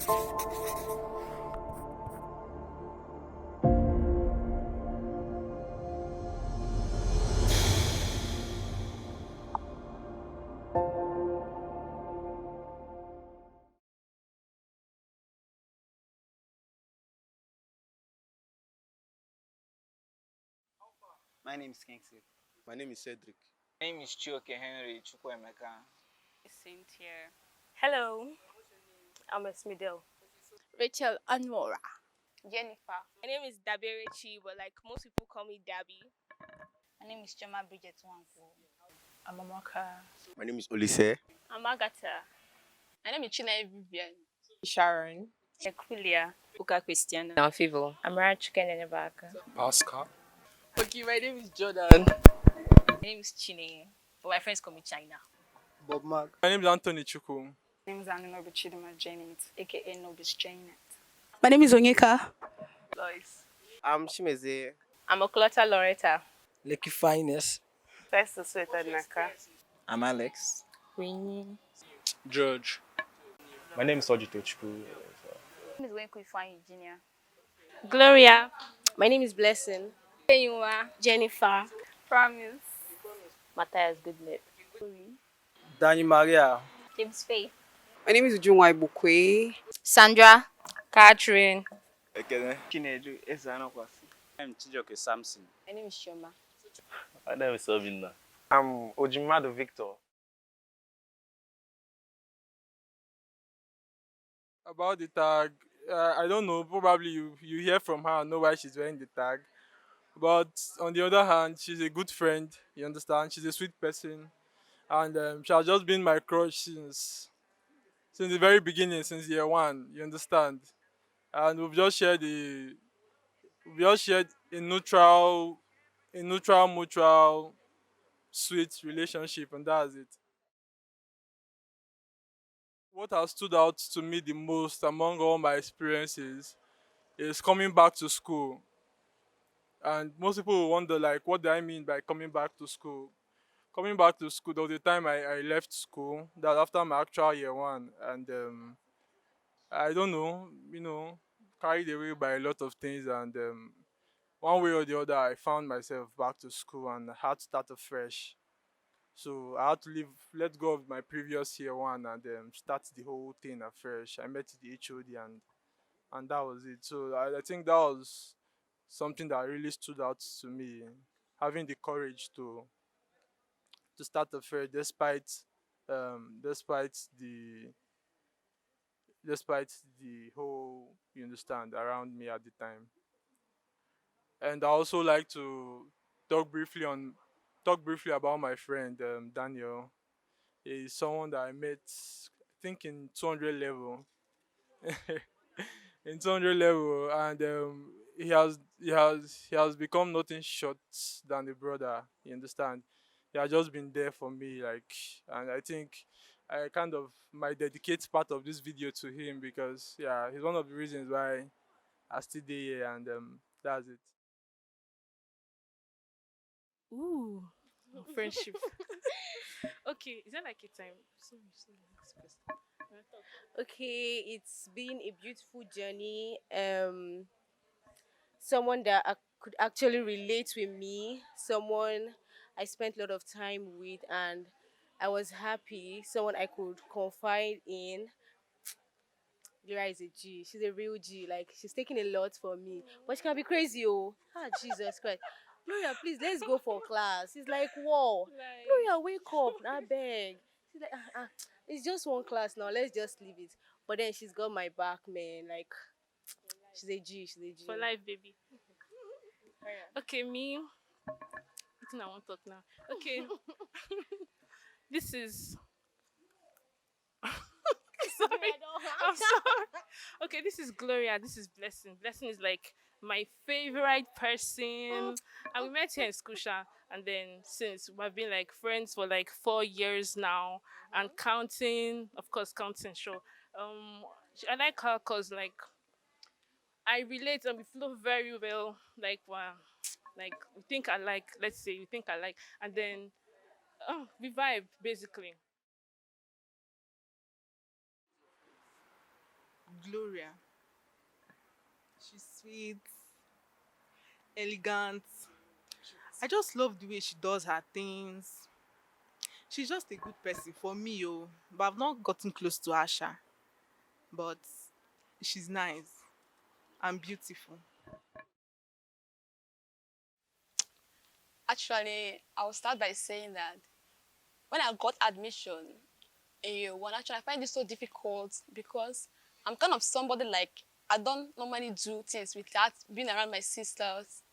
My name is Kingsley. My name is Cedric. My name is Chioke Henry Chukwemeka. Cynthia. Hello, I'm Esmidel. Rachel Anwora. Jennifer. My name is Daberechi, but like most people call me Dabby. My name is Choma Bridget Wanko. I'm Amaka. My name is Olise. I'm Agatha. My name is Chine Vivian. Sharon. Equilia. Uka Christiana. Now, Fivo. I'm Chicken in the back. Pascal. Okay, my name is Jordan. My name is Chine, but my friends call me China. Bob Mark. My name is Anthony Chuku. My name is Aninobi Chidima Janet, aka Nobis Janet. My name is Onyeka. Lois. I'm Shimeze. I'm Okolota Loretta. Lucky Finest. First to sweat Naka. I'm Alex. Winnie. George. My name is Ojito Chuku. My name is Wenku Ifeanyi Junior. Gloria. My name is Blessing. Jennifer. Promise. Matthias Goodnet. Danny Maria. James Faith. My name is Ujunwa Ibukwe. Sandra. Catherine. Ekene. Chinedu Ezanokwasi. I'm Chijoke Samson. My name is Shoma. My name is Obinna. I'm Ojimado Victor. About the tag, I don't know. Probably you hear from her and know why she's wearing the tag. But on the other hand, she's a good friend. You understand? She's a sweet person, and she has just been my crush since the very beginning, since year one. You understand? And we've just shared a neutral, mutual, sweet relationship, and that's it. What has stood out to me the most among all my experiences is coming back to school. And most people will wonder, like, what do I mean by coming back to school? Coming back to school, there was a time I left school, that after my actual year one, and I don't know, carried away by a lot of things, and one way or the other, I found myself back to school and I had to start afresh. So I had to let go of my previous year one and start the whole thing afresh. I met the HOD and that was it. So I think that was something that really stood out to me, having the courage to start afresh despite the whole, you understand, around me at the time. And I also like to talk briefly about my friend Daniel. He's someone that I met, I think, in 200 level. In 200 level, and he has become nothing short than a brother. You understand? He has just been there for me, like, and I think I kind of might dedicate part of this video to him because yeah, he's one of the reasons why I still here, and that's it. Ooh, friendship. Okay, is that like a time? Sorry, next person. Okay, it's been a beautiful journey. Someone that could actually relate with me, someone I spent a lot of time with, and I was happy. Someone I could confide in. Gloria is a G. She's a real G. Like, she's taking a lot for me, but she can be crazy, oh. Ah, Jesus Christ. Gloria, please, let's go for class. It's like, whoa. Gloria, wake up. I beg. She's like, it's just one class now. Let's just leave it. But then she's got my back, man. Like, she's a G. She's a G. For life, baby. Okay, me. I think I want to talk now. Okay. This is. Sorry. I'm sorry. Okay, this is Gloria. This is Blessing. Blessing is like my favorite person. And we met here in Skusha. And then since we've been like friends for like 4 years now and counting, of course, counting, sure. I like her because like I relate and we flow very well. Like, wow. Like, we think alike. Let's say we think alike. And then we vibe basically. Gloria. She's sweet, elegant. I just love the way she does her things. She's just a good person for me, oh. But I've not gotten close to Asha. But she's nice and beautiful. Actually, I'll start by saying that when I got admission in year one, actually, I find it so difficult because I'm kind of somebody like I don't normally do things without being around my sisters.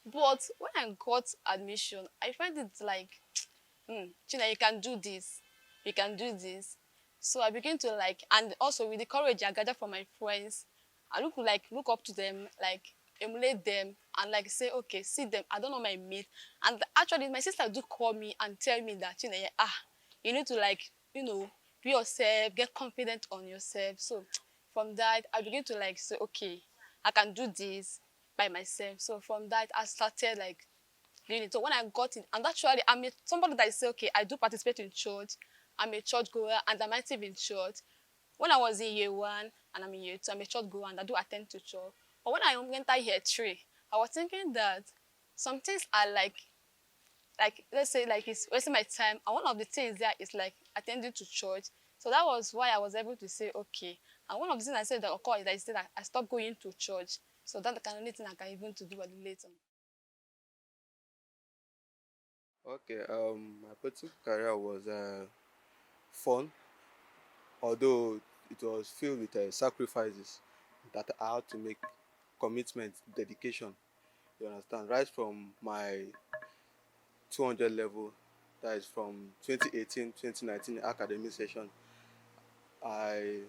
But when I got admission, I find it like, China, you can do this, you can do this. So I begin to like, and also with the courage I gathered from my friends, I look up to them, like emulate them, and like say, okay, see them. I don't know my mate, and actually my sister do call me and tell me that you need to like be yourself, get confident on yourself. So from that, I begin to like say, okay, I can do this by myself. So from that, I started like doing it. So when I got in, and actually somebody that say, okay, I do participate in church. I'm a church goer and I'm active in church. When I was in year one and I'm in year two, I'm a church goer and I do attend to church. But when I entered year three, I was thinking that some things are like let's say like it's wasting my time. And one of the things there is like attending to church. So that was why I was able to say okay. And one of the things I said that occurred is that I said that I stopped going to church. So that's the kind of only thing I can even to do at the later. Okay, my political career was fun, although it was filled with sacrifices that I had to make, commitment, dedication. You understand? Right from my 200 level, that is from 2018-2019 academic session, I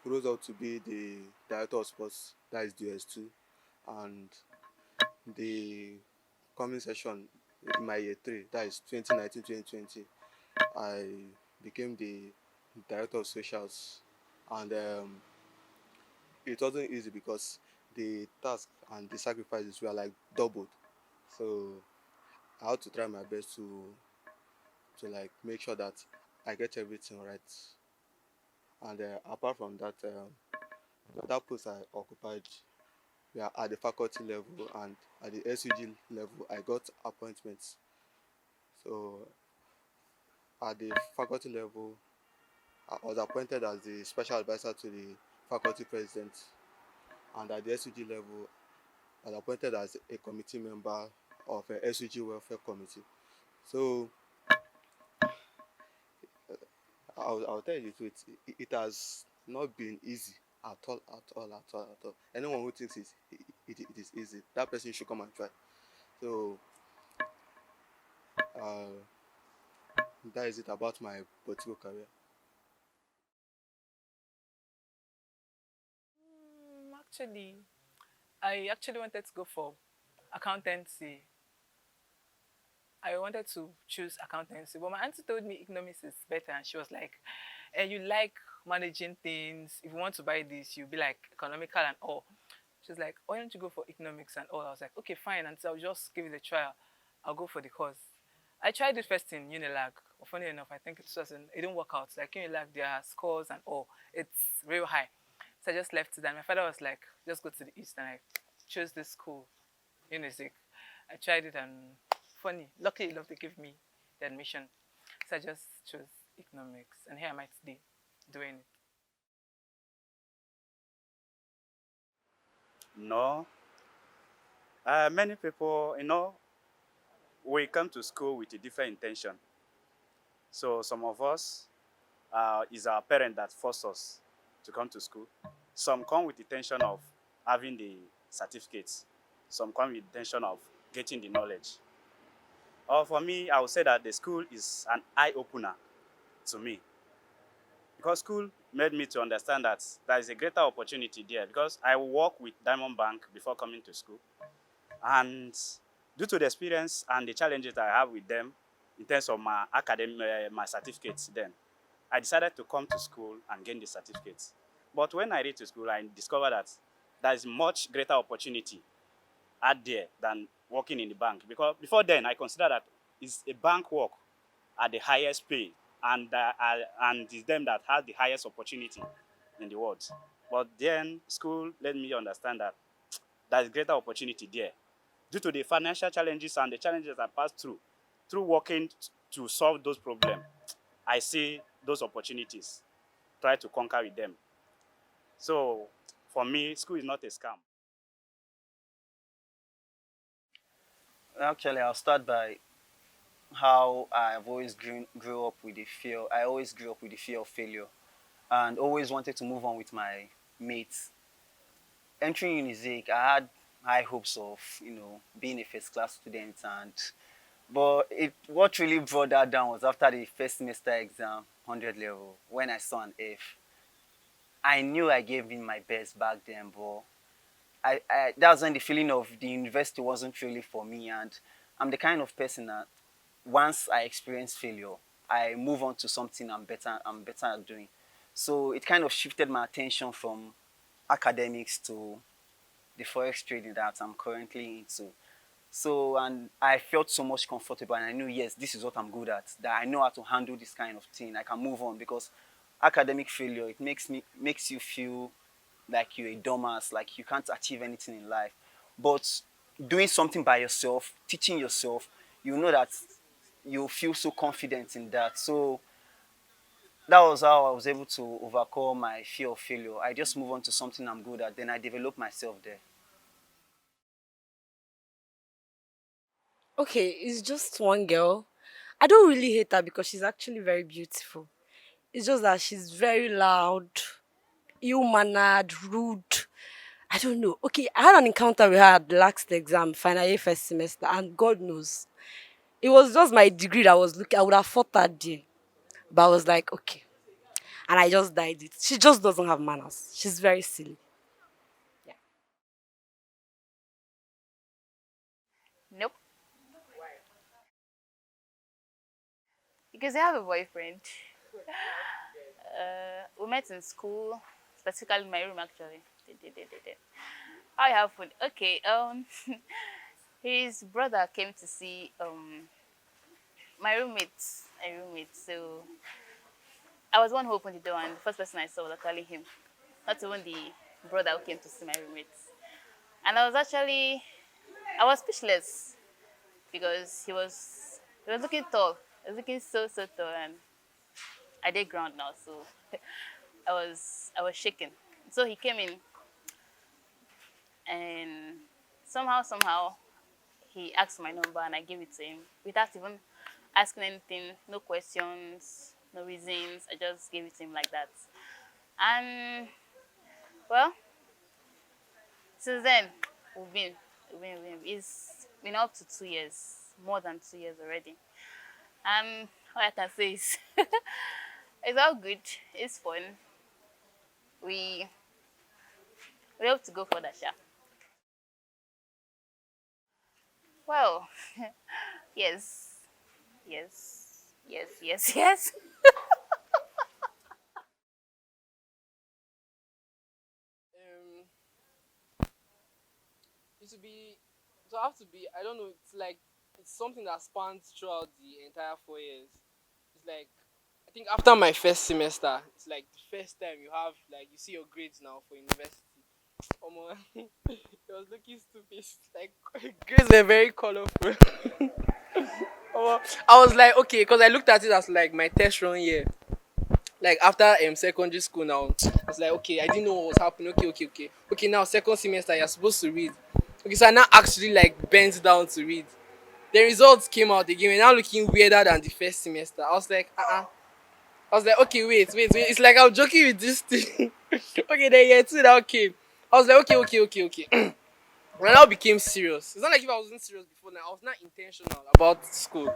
rose up to be the director of sports, that is DS2, and the coming session in my year 3, that is 2019-2020, I became the director of socials, and it wasn't easy because the task and the sacrifices were like doubled. So I had to try my best to like make sure that I get everything right. And apart from that, the other posts I occupied were at the faculty level, and at the SUG level, I got appointments. So at the faculty level, I was appointed as the special advisor to the faculty president, and at the SUG level, I was appointed as a committee member of a SUG welfare committee. So I'll tell you the truth, it has not been easy at all, at all, at all, at all. Anyone who thinks it is easy, that person should come and try. So that is it about my political career. Actually, I actually wanted to go for accountancy. I wanted to choose accountancy, but my auntie told me economics is better, and she was like, you like managing things. If you want to buy this, you'll be like economical and all. She's like, why don't you go for economics and all? I was like, okay, fine. And so I'll just give it a trial. I'll go for the course. I tried it first in Unilag. Funny enough, I think it didn't work out. Like Unilag, their scores and all, it's real high. So I just left it. And my father was like, just go to the East. And I chose this school, Unizik. I tried it and funny. Luckily enough, they gave me the admission. So I just chose economics. And here am I today, doing it. No. Many people, we come to school with a different intention. So some of us, is our parent that forced us to come to school. Some come with the intention of having the certificates. Some come with the intention of getting the knowledge. Or for me, I would say that the school is an eye-opener to me. Because school made me to understand that there is a greater opportunity there, because I worked with Diamond Bank before coming to school. And due to the experience and the challenges that I have with them in terms of my academic, my certificates then, I decided to come to school and gain the certificates. But when I reached school, I discovered that there is much greater opportunity out there than working in the bank. Because before then, I considered that it's a bank work at the highest pay, and it's them that has the highest opportunity. in the world. But then school let me understand that there is greater opportunity there. Due to the financial challenges and the challenges I passed through working to solve those problems, I see those opportunities, try to conquer with them. So for me, school is not a scam. Actually, I'll start by how I've always grew up with the fear. I always grew up with the fear of failure and always wanted to move on with my mates. Entering Unizik, I had high hopes of, being a first class student, and but what really brought that down was after the first semester exam, 100 level, when I saw an F. I knew I gave in my best back then, but that's when the feeling of the university wasn't really for me, and I'm the kind of person that once I experience failure, I move on to something I'm better at doing. So it kind of shifted my attention from academics to the forex trading that I'm currently into. So, and I felt so much comfortable, and I knew, yes, this is what I'm good at, that I know how to handle this kind of thing. I can move on because academic failure, it makes you feel like you're a dumbass, like you can't achieve anything in life. But doing something by yourself, teaching yourself, you know that you feel so confident in that. So that was how I was able to overcome my fear of failure. I just move on to something I'm good at, then I develop myself there. Okay, it's just one girl. I don't really hate her because she's actually very beautiful. It's just that she's very loud, ill-mannered, rude. I don't know. Okay, I had an encounter with her at the last exam, final year first semester, and God knows. It was just my degree that I was looking. I would have fought that day. But I was like, okay. And I just died it. She just doesn't have manners. She's very silly. Nope. Because I have a boyfriend. We met in school, specifically in my room actually. How it happened? Okay, his brother came to see my roommate, So I was the one who opened the door, and the first person I saw was actually him, not even the brother who came to see my roommate. And I was speechless because he was looking tall. He was looking so tall, and I did ground now, so I was shaking. So he came in, and somehow he asked my number, and I gave it to him without even asking anything, no questions, no reasons. I just gave it to him like that. And well, since then it's been up to 2 years, more than 2 years already. And all I can say is it's all good. It's fun. We we hope to go for that, sha. Well, yes, yes. Um, it would be, it will have to be. I don't know. It's like it's something that spans throughout the entire 4 years. It's like I think after my first semester, it's like the first time you have like you see your grades now for university. Omo, it was looking stupid. Like grades were very colorful. Omo, I was like, okay, because I looked at it as like my test run year. Like after secondary school now, I was like, okay, I didn't know what was happening. Okay. Now second semester, you're supposed to read. Okay, so I now actually like bent down to read. The results came out again. We're now looking weirder than the first semester. I was like, I was like, okay, wait. It's like I'm joking with this thing. Okay, then year two now came. I was like, okay. When I now became serious, it's not like if I wasn't serious before now. I was not intentional about school.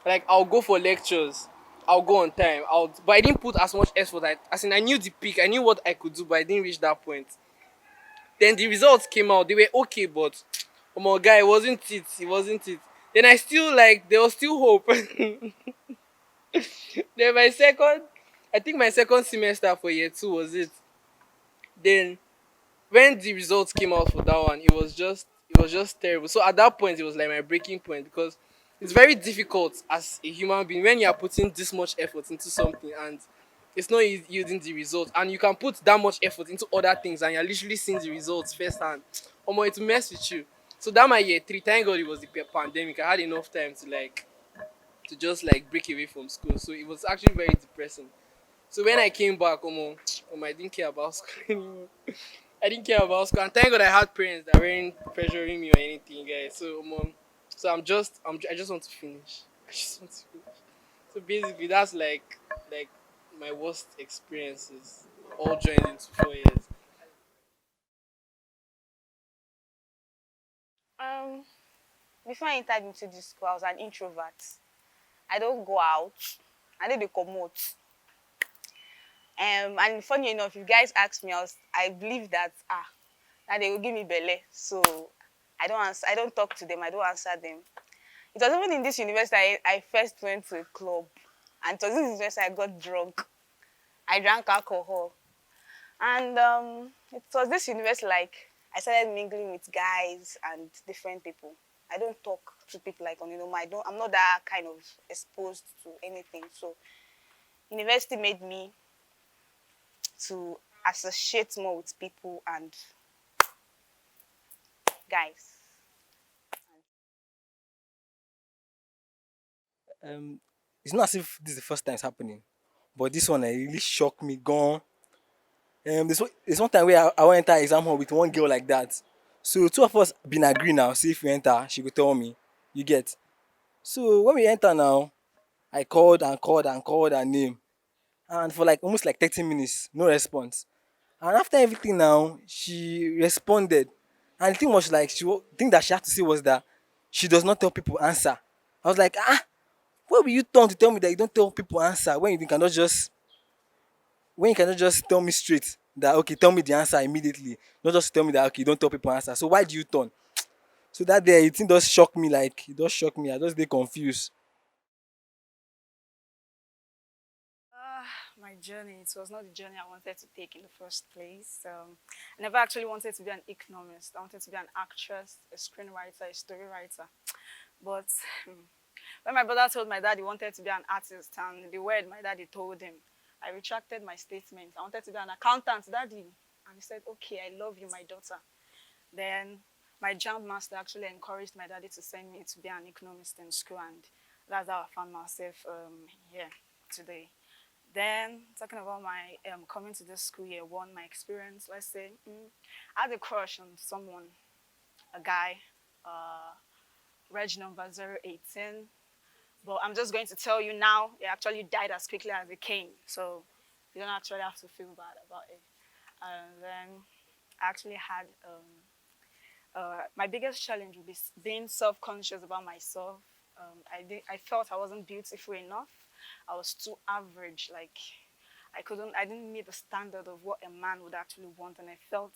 Like I'll go for lectures, I'll go on time. But I didn't put as much effort. As in, I knew the peak, I knew what I could do, but I didn't reach that point. Then the results came out. They were okay, but oh my guy, it wasn't it. It wasn't it. Then I still like there was still hope. Then I think my second semester for year two was it. Then when the results came out for that one, it was just terrible. So at that point, it was like my breaking point because it's very difficult as a human being when you are putting this much effort into something and it's not yielding the result, and you can put that much effort into other things and you're literally seeing the results firsthand. It will mess with you. So that my year 3, thank God it was the pandemic. I had enough time to just like break away from school. So it was actually very depressing. So when I came back, I didn't care about school anymore. I didn't care about school, and thank God I had parents that weren't pressuring me or anything, guys. So I just want to finish. I just want to finish. So basically, that's like my worst experiences, all joined into 4 years. Um, Before I entered into this school, I was an introvert. I don't go out. I don't come. And funny enough, if you guys ask me, I believe that that they will give me belly. So I don't answer. I don't talk to them. I don't answer them. It was even in this university I first went to a club, and it was in this university I got drunk. I drank alcohol, and it was this university like I started mingling with guys and different people. I don't talk to people like on I'm not that kind of exposed to anything. So university made me to associate more with people and guys. Um, it's not as if this is the first time it's happening, but this one really shocked me. Gone. There's one time where I went enter exam hall with one girl like that. So two of us been agree now. See if we enter, she will tell me. You get. So when we enter now, I called and called and called her name, and for like almost like 30 minutes, no response. And after everything now, she responded, and the thing was like thing that she had to say was that she does not tell people answer. I was like, where will you turn to tell me that you don't tell people answer when you cannot just tell me straight that okay, tell me the answer immediately, not just tell me that okay, you don't tell people answer. So why do you turn? So that day, it does shock me. Like it does shock me. I just get confused. My journey, it was not the journey I wanted to take in the first place. I never actually wanted to be an economist. I wanted to be an actress, a screenwriter, a story writer. But when my brother told my dad he wanted to be an artist and the word my daddy told him, I retracted my statement. I wanted to be an accountant, daddy. And he said, okay, I love you, my daughter. Then my jump master actually encouraged my daddy to send me to be an economist in school, and that's how I found myself here today. Then talking about my coming to this school year one, my experience, let's say, I had a crush on someone, a guy, reg number 018. But I'm just going to tell you now, it actually died as quickly as it came. So you don't actually have to feel bad about it. And then I actually had my biggest challenge would be being self-conscious about myself. I felt I wasn't beautiful enough. I was too average. Like I didn't meet the standard of what a man would actually want, and I felt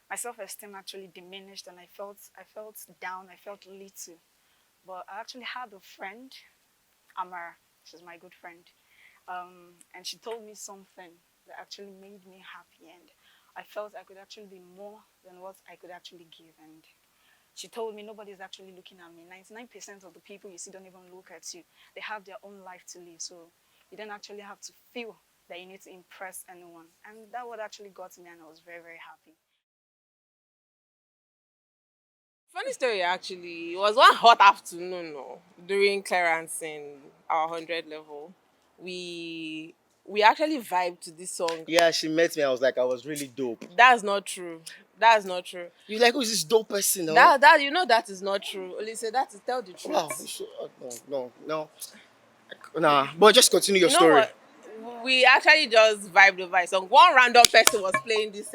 my self-esteem actually diminished, and I felt down. I felt little. But I actually had a friend, Amara. She's my good friend, and she told me something that actually made me happy, and I felt I could actually be more than what I could actually give. And she told me nobody's actually looking at me. 99% of the people you see don't even look at you. They have their own life to live. So you don't actually have to feel that you need to impress anyone. And that what actually got me, and I was very, very happy. Funny story actually. It was one hot afternoon during clearance in our 100 level. We we actually vibed to this song. Yeah, she met me. I was like, I was really dope. That's not true. That's not true. You like, who's this dope person? No? That that is not true. Olise, that is tell the truth. Wow. No. Nah, but just continue your You know story. what? We actually just vibed over a song. One random person was playing this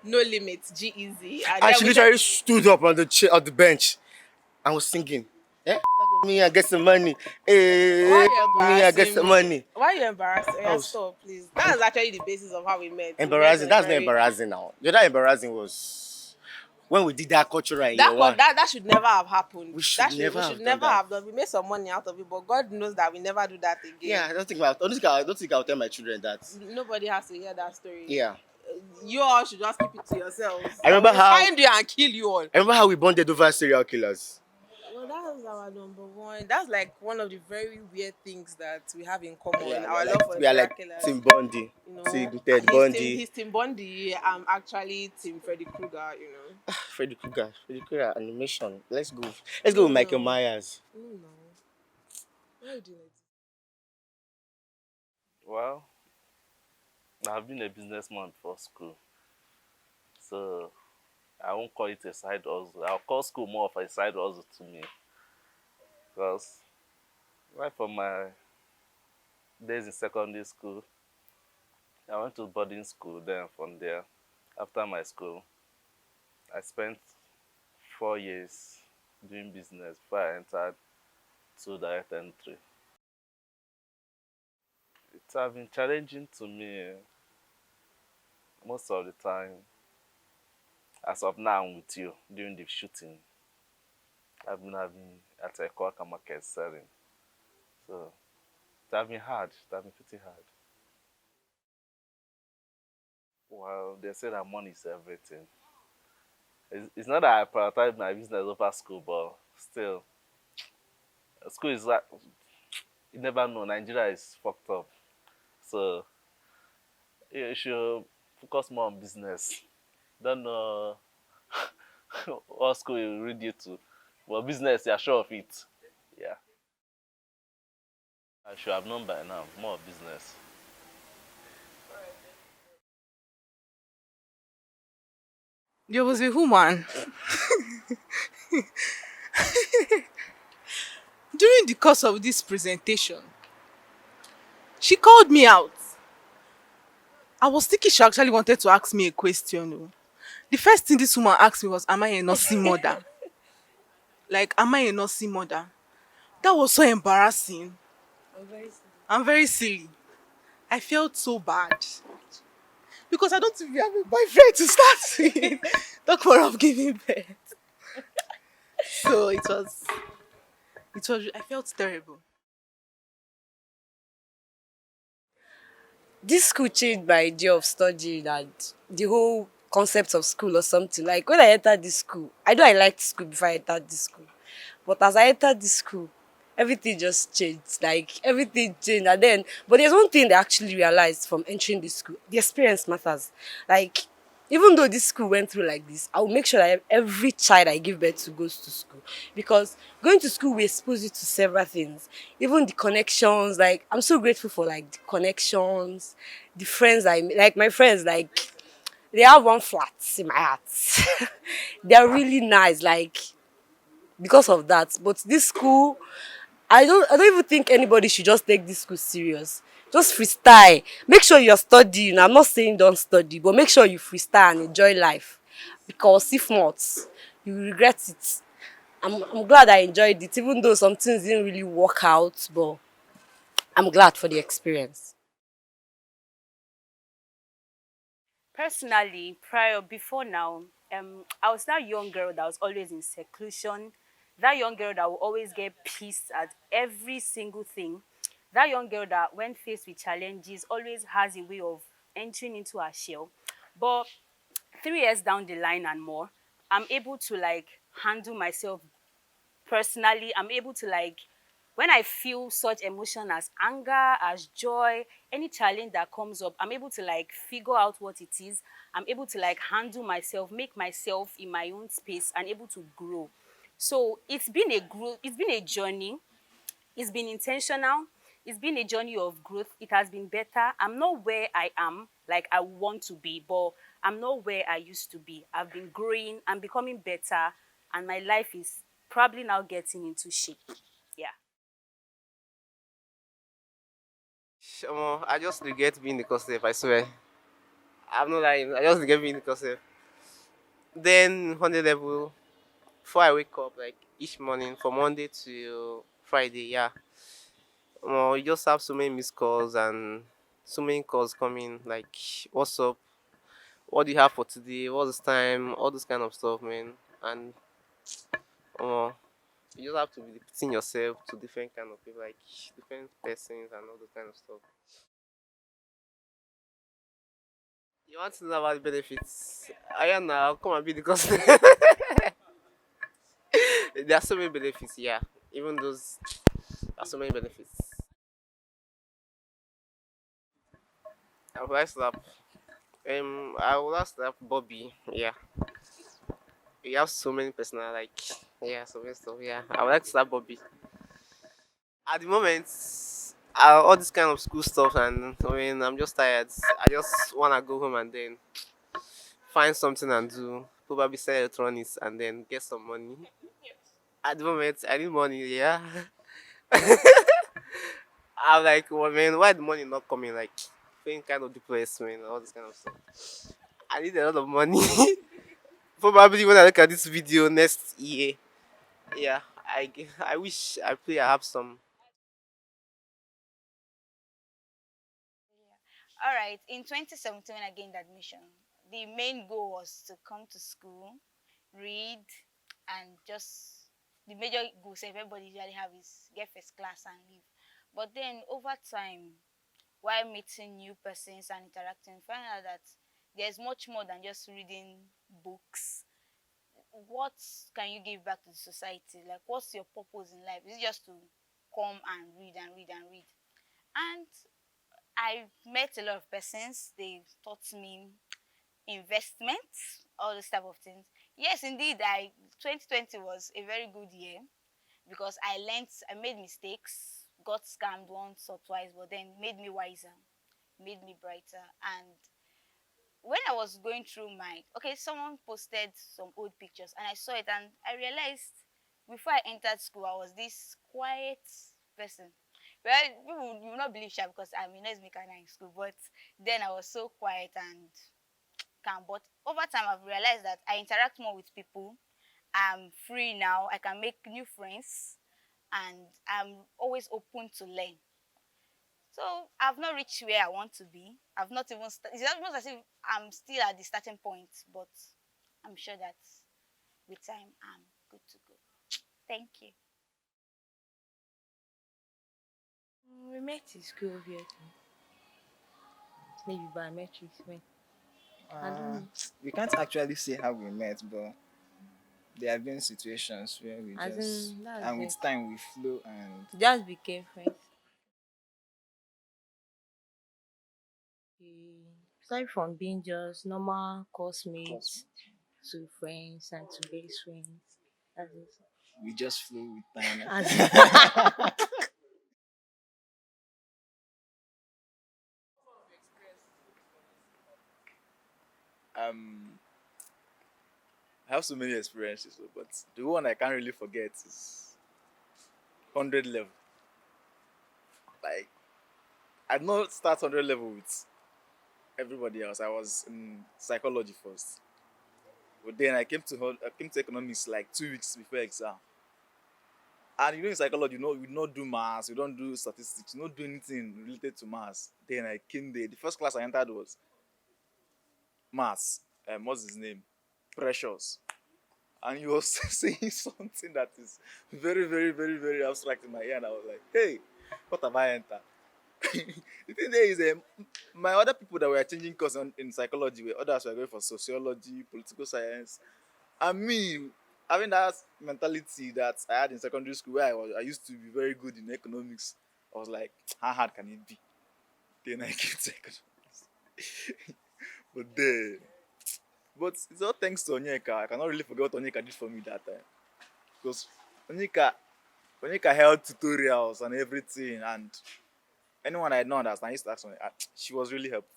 No Limits, G-Easy. And she literally stood up on the chair, on the bench, and was singing. Eh? Me, I get some money. Why you Me, I get some money. Why are you embarrassing? Oh. Stop, please. That's actually the basis of how we met. Embarrassing. That's not embarrassing now. The other embarrassing was when we did that cultural in year one. That should never have happened. We should never have done. We made some money out of it, but God knows that we never do that again. Yeah, I don't think I'll tell my children that. Nobody has to hear that story. Yeah. You all should just keep it to yourselves. I remember how find you and kill you all. I remember how we bonded over serial killers. Well, That's our number one. That's like one of the very weird things that we have in Yeah, common. Our love for we are serial like killers. Team Bundy, You know, Team Ted Bundy. he's Tim Bundy. I'm actually Team Freddy Krueger. You know. Freddy Krueger animation. Let's go No, with Michael no, Myers. no, no. Why you doing it? Well, I've been a businessman before school, so I won't call it a side hustle. I'll call school more of a side hustle to me, because right from my days in secondary school, I went to boarding school. Then from there, after my school, I spent 4 years doing business before I entered to direct entry. It has been challenging to me most of the time. As of now, I'm with you during the shooting. I've been having at a Kwaka market selling. So it has been hard. It has been pretty hard. Well, they say that money is everything. It's not that I prioritize my business over school, but still, school is like, you never know. Nigeria is fucked up. So you should focus more on business. Don't know what school will read you to, but business, you're sure of it. Yeah. I should have known by now, more of business. There was a woman during the course of this presentation. She called me out. I was thinking she actually wanted to ask me a question. Oh. The first thing this woman asked me was, "Am I a nursing mother?" Like, am I a nursing mother? That was so embarrassing. I'm very silly. I felt so bad. Because I don't even have a boyfriend to start with. Talk more of giving birth. So I felt terrible. This school changed my idea of studying and the whole concept of school or something. Like when I entered this school, I know I liked school before I entered this school. But as I entered this school, everything just changed. Like everything changed. And then, but there's one thing that I actually realized from entering this school. The experience matters. Like even though this school went through like this, I will make sure that every child I give birth to goes to school. Because going to school will expose you to several things. Even the connections, like I'm so grateful for like the connections, the friends like my friends, like they have one flat in my heart. They're really nice, like because of that. But this school, I don't even think anybody should just take this school serious. Just freestyle. Make sure you're studying. I'm not saying don't study, but make sure you freestyle and enjoy life. Because if not, you will regret it. I'm glad I enjoyed it, even though some things didn't really work out, but I'm glad for the experience. Personally, before now, I was that young girl that was always in seclusion, that young girl that will always get pissed at every single thing, that young girl that when faced with challenges always has a way of entering into her shell. But 3 years down the line and more, I'm able to like handle myself personally. I'm able to like, when I feel such emotion as anger, as joy, any challenge that comes up, I'm able to like figure out what it is. I'm able to like handle myself, make myself in my own space and able to grow. So it's been a journey. It's been intentional. It's been a journey of growth. It has been better. I'm not where I am, like I want to be, but I'm not where I used to be. I've been growing. I'm becoming better, and my life is probably now getting into shape. Yeah. I just regret being the concept, I swear. I'm not lying. I just regret being the concept. Then on the level, before I wake up, like each morning from Monday to Friday, yeah. You just have so many missed calls and so many calls coming. Like, what's up? What do you have for today? What's the time? All this kind of stuff, man. And you just have to be putting yourself to different kind of people, like different persons and all those kind of stuff. You want to know about the benefits? I am now. Come and be the customer. There are so many benefits, yeah. Even those, there are so many benefits. I would like to slap. I would like to slap Bobby. Yeah, he has so many personal like, yeah, so many stuff. Yeah, I would like to slap Bobby. At the moment, all this kind of school stuff, and I mean, I'm just tired. I just wanna go home and then find something and do. Probably sell electronics and then get some money. At the moment, I need money. Yeah. I'm like, well, man, why the money not coming? Like, feeling kind of depressed, man. All this kind of stuff. I need a lot of money. Probably when I look at this video next year, yeah, I wish I have some. All right. In 2017, when I gained admission, the main goal was to come to school, read, and just the major goals everybody usually have is get first class and leave. But then over time, while meeting new persons and interacting, find out that there's much more than just reading books. What can you give back to the society? Like, what's your purpose in life? Is it just to come and read and read and read? And I met a lot of persons. They taught me investment, all this type of things. Yes, indeed, I 2020 was a very good year because I made mistakes, got scammed once or twice, but then made me wiser, made me brighter. And when I was going through someone posted some old pictures and I saw it and I realized before I entered school, I was this quiet person. Well, you will not believe Sha because I'm a noise maker now in school, but then I was so quiet and calm. But over time, I've realized that I interact more with people. I'm free now. I can make new friends, and I'm always open to learn. So I've not reached where I want to be. I've not even. It's almost as if I'm still at the starting point, but I'm sure that with time I'm good to go. Thank you. We met in school, obviously. Maybe biometrics, when. I don't Uh, know. we can't actually say how we met, but there have been situations where we As just, in, that's and it. with time we flew and Just became friends. Aside from being just normal classmates to friends and to best friends. That's it. we just flew with time. As Um, I have so many experiences, but the one I can't really forget is 100 level. Like, I did not start 100 level with everybody else. I was in psychology first. But then I came to economics like 2 weeks before exam. And in psychology, we don't do maths, we don't do statistics, we don't do anything related to maths. Then I came there. The first class I entered was maths. What's his name? Precious. And he was saying something that is very, very, very, very abstract in my ear. And I was like, hey, what have I entered? The thing there is, my other people that were changing course in psychology, others were going for sociology, political science, and me having that mentality that I had in secondary school, where I used to be very good in economics. I was like, how hard can it be? Then I came to economics, but then, but it's all thanks to Onyeka. I cannot really forget what Onyeka did for me that time, because Onyeka, Onyeka held tutorials and everything, and anyone I had not understand, I used to ask Onyeka. She was really helpful.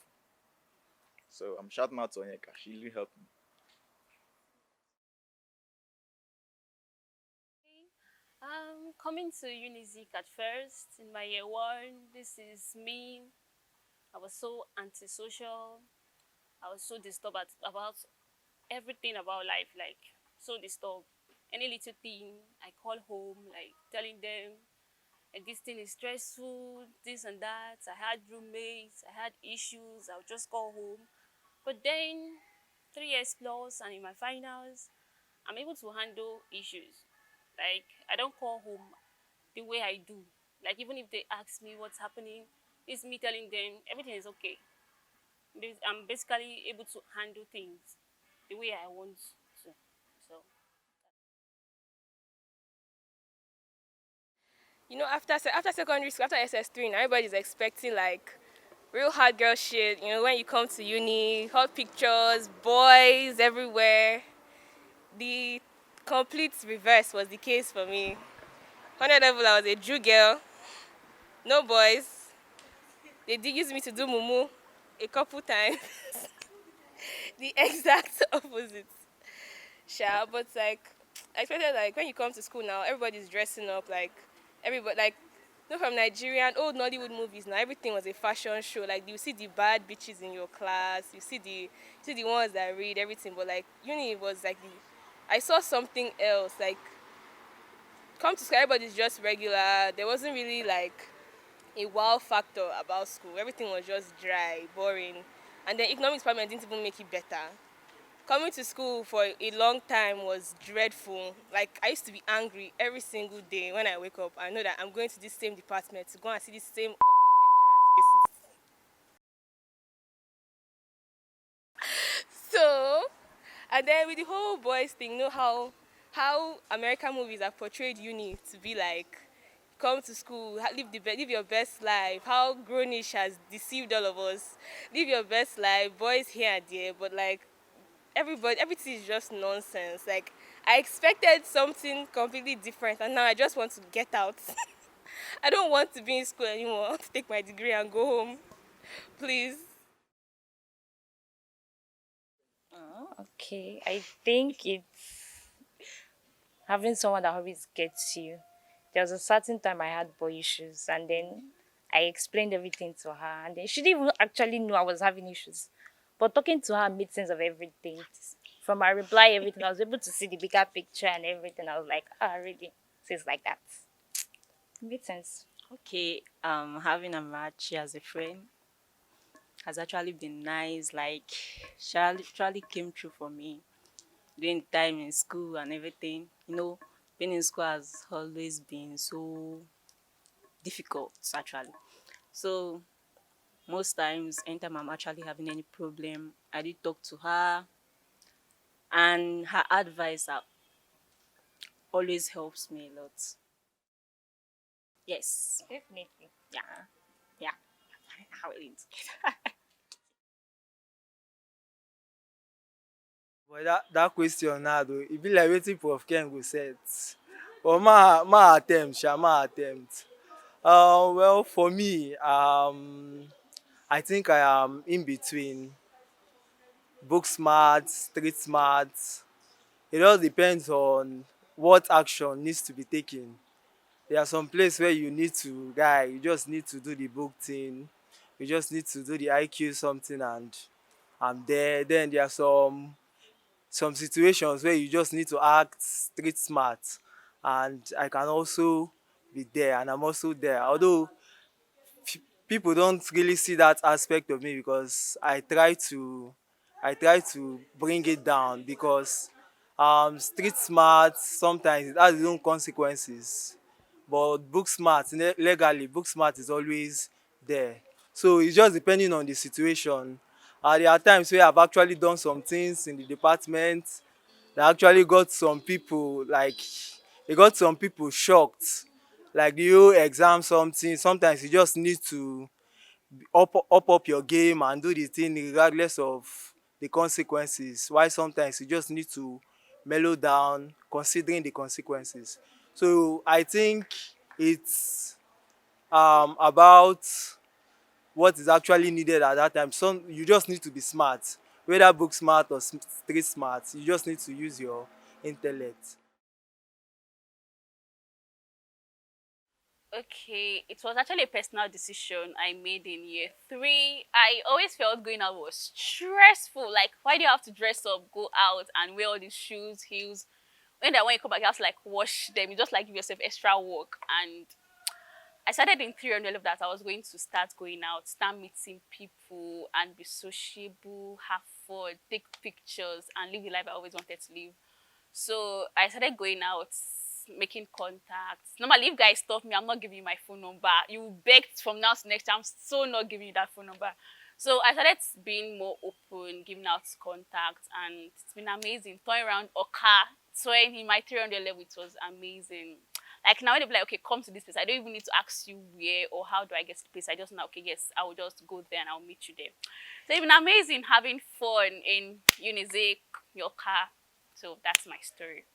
So I'm shouting out to Onyeka. She really helped me. Coming to Unizik at first in my year one, this is me. I was so antisocial. I was so disturbed about everything about life, like so disturbed. Any little thing, I call home, like telling them, like this thing is stressful, this and that. I had roommates, I had issues. I would just call home. But then, 3 years plus, and in my finals, I'm able to handle issues. Like I don't call home the way I do. Like even if they ask me what's happening, it's me telling them everything is okay. I'm basically able to handle things the way I want to. So You know, after secondary school, after SS3, now everybody's expecting like real hard girl shit. You know, when you come to uni, hot pictures, boys everywhere. The complete reverse was the case for me. 100 level, I was a Jew girl, no boys. They did use me to do mumu a couple times. The exact opposite. Sha, but like, I expected like when you come to school now, everybody's dressing up like everybody like. No, from Nigerian old Nollywood movies now, everything was a fashion show. Like you see the bad bitches in your class, you see the ones that read everything. But like uni was like I saw something else. Like come to school, everybody's just regular. There wasn't really like a wow factor about school. Everything was just dry, boring. And then economics department didn't even make it better. Coming to school for a long time was dreadful. Like I used to be angry every single day when I wake up. I know that I'm going to this same department to go and see this same ugly lecturer's faces. So, and then with the whole boys thing, you know how American movies have portrayed uni to be like come to school, live your best life. How Grownish has deceived all of us. Live your best life, boys here and there, but like everything is just nonsense. Like I expected something completely different, and now I just want to get out. I don't want to be in school anymore. I want to take my degree and go home, please. Oh, okay. I think it's having someone that always gets you. There was a certain time I had boy issues, and then I explained everything to her, and then she didn't even actually know I was having issues. But talking to her made sense of everything. From my reply, everything, I was able to see the bigger picture and everything. I was like, ah, really? So it's like that. It made sense. Okay, having a match as a friend has actually been nice. Like, she actually came through for me during the time in school and everything. You know, being in school has always been so difficult, actually. So, most times, anytime I'm actually having any problem, I do talk to her, and her advice always helps me a lot. Yes. Definitely. Yeah. Yeah. How it is. But that question now though, e be like wetin Prof Ken go set. But ma attempt sha, ma attempt. Well for me, I think I am in between book smart, street smart. It all depends on what action needs to be taken. There are some places where you need to you just need to do the book thing. You just need to do the IQ something and I'm there. Then there are some situations where you just need to act street smart and I can also be there and I'm also there. Although people don't really see that aspect of me because I try to bring it down because street smart sometimes it has its own consequences. But book smart, legally, book smart is always there. So it's just depending on the situation. There are times where I've actually done some things in the department that actually got some people like it got some people shocked. Like the whole exam something. Sometimes you just need to up your game and do the thing regardless of the consequences. Why sometimes you just need to mellow down considering the consequences. So I think it's about what is actually needed at that time. Some you just need to be smart, whether book smart or street smart. You just need to use your intellect. Okay, it was actually a personal decision I made in year three. I always felt going out was stressful. Like, why do you have to dress up, go out, and wear all these shoes, heels? When you come back, you have to like wash them. You just like give yourself extra work. And I started in 300 of that. I was going to start going out, start meeting people, and be sociable, have fun, take pictures, and live the life I always wanted to live. So I started going out, making contacts. Normally, if guys stop me, I'm not giving you my phone number. You begged from now to next time, I'm so not giving you that phone number. So I started being more open, giving out contacts, and it's been amazing. Turning around Oka, touring in my 300 level, it was amazing. Like now when they be like, okay, come to this place, I don't even need to ask you where or how do I get to the place. I just know, okay, yes, I will just go there and I'll meet you there. So it's been amazing having fun in Unizik, your car. So that's my story.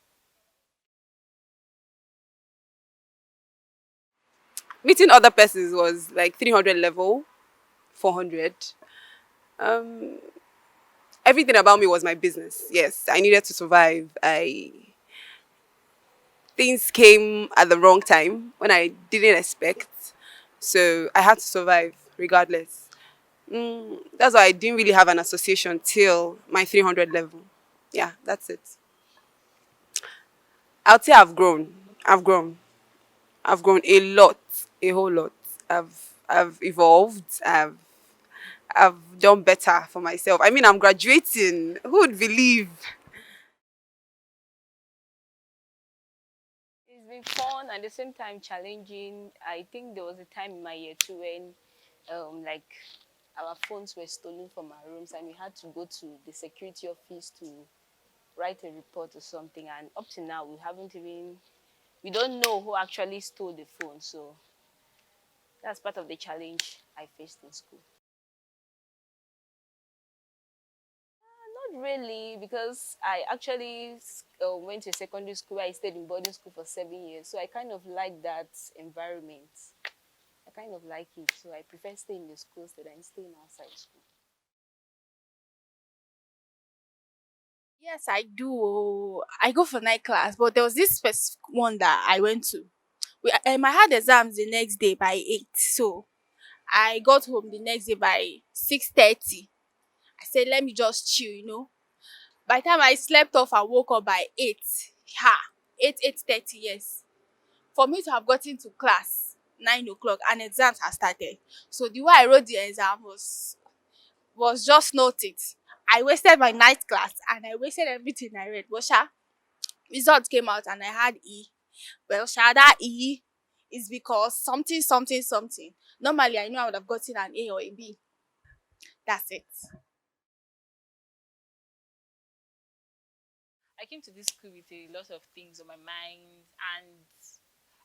Meeting other persons was like 300 level, 400. Um, Everything about me was my business. Yes, I needed to survive. I Things came at the wrong time when I didn't expect, so I had to survive regardless. That's why I didn't really have an association till my 300 level. Yeah, that's it. I'd say I've grown. I've grown. I've grown a lot, a whole lot. I've evolved. I've done better for myself. I mean, I'm graduating. Who would believe? It's been fun and at the same time challenging. I think there was a time in my year two when like our phones were stolen from our rooms and we had to go to the security office to write a report or something, and up to now we don't know who actually stole the phone. So that's part of the challenge I faced in school. Not really, because I actually went to secondary school where I stayed in boarding school for 7 years. So I kind of like that environment. I kind of like it. So I prefer staying in the schools than staying outside school. Yes, I do. Oh. I go for night class, but there was this specific one that I went to. I had exams the next day by 8, so I got home the next day by 6:30. I said, let me just chill. By the time I slept off and woke up by 8, ha, 8:30, yes. For me to have gotten to class 9 o'clock and exams had started. So the way I wrote the exam was just not it. I wasted my night class and I wasted everything I read. But results came out and I had E. Well, that E is because something, something, something. Normally, I know I would have gotten an A or a B. That's it. I came to this school with a lot of things on my mind, and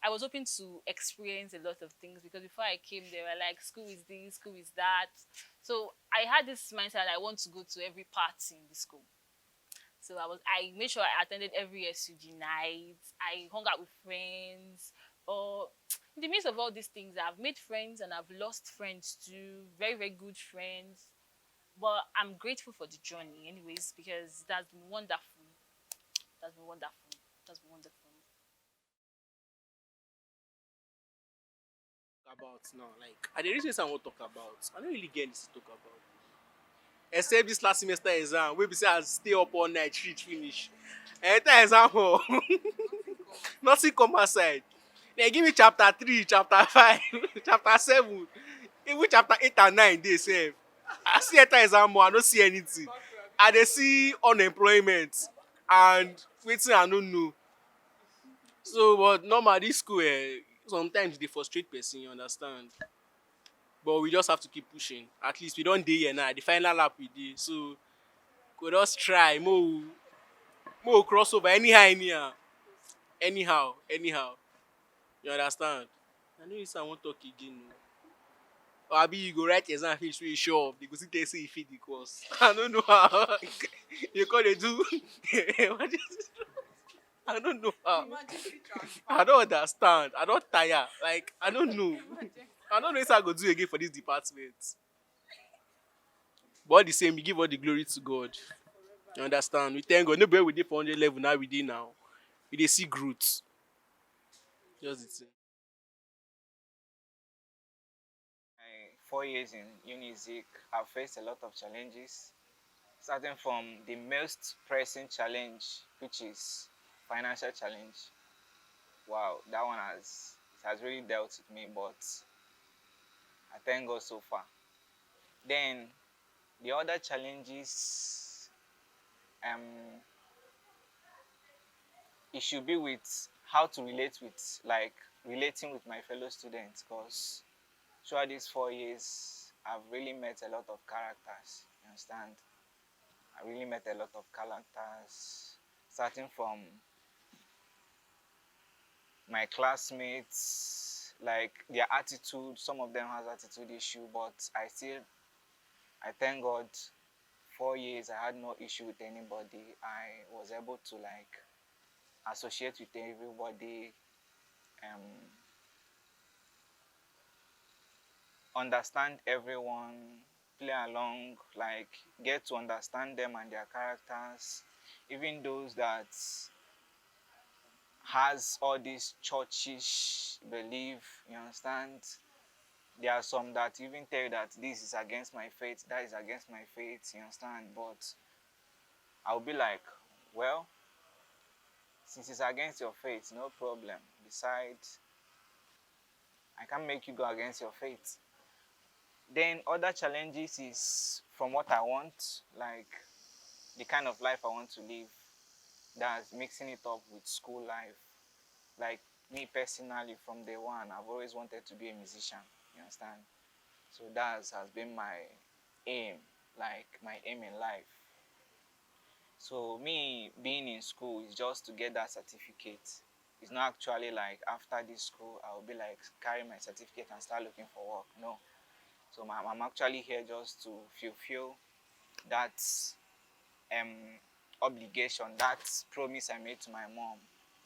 I was hoping to experience a lot of things because before I came, they were like, school is this, school is that. So I had this mindset that I want to go to every party in the school. So I made sure I attended every SUG night. I hung out with friends. Or in the midst of all these things, I've made friends and I've lost friends too. Very, very good friends. But I'm grateful for the journey, anyways, because that's been wonderful. That's been wonderful. That's been wonderful. About now, like, I the reason I want to talk about, I don't really get this to talk about. Except this last semester exam, we be say I stay up all night, treat finish. Enter exam hall, nothing come aside. They give me chapter 3, chapter 5, chapter 7, even chapter 8 and 9 dey sef. I see enter exam hall, I no see anything. I dey see unemployment and wetin I no know. So but normal this school sometimes dey frustrate person, you understand. But we just have to keep pushing. At least we don dey here now, the final lap we dey. So we just try mo cross over anyhow. You understand? I know this I wan talk again o. Or abi you go write exam finish wey you sure of, they go still tell you say you fit the course. I no know how. You come dey do I don't know how. I don't understand. I don tire. Like, I don't know. I don't know wetin I go do again for this department. But all the same, we give all the glory to God. You understand? We thank God. Nobody we dey for 100 level now we dey now. We dey see growth. Just the thing. 4 years in Unizik, I've faced a lot of challenges, starting from the most pressing challenge, which is financial challenge. Wow, that one has really dealt with me, but I thank God so far. Then the other challenges, it should be with how to relate with, like, relating with my fellow students, because throughout these 4 years, I've really met a lot of characters. You understand? I really met a lot of characters, starting from my classmates, like their attitude. Some of them has attitude issue, but I thank God. 4 years, I had no issue with anybody. I was able to like associate with everybody, um, understand everyone, play along, like get to understand them and their characters, even those that has all this churchish belief, you understand? There are some that even tell you that this is against my faith, that is against my faith, you understand? But I'll be like, well, since it's against your faith, no problem. Besides, I can't make you go against your faith. Then other challenges is from what I want, like the kind of life I want to live. That's mixing it up with school life. Like me personally, from day one, I've always wanted to be a musician. You understand? So that has been my aim, like my aim in life. So me being in school is just to get that certificate. It's not actually like after this school I'll be like carry my certificate and start looking for work. No. So I'm actually here just to fulfill that obligation, that promise I made to my mom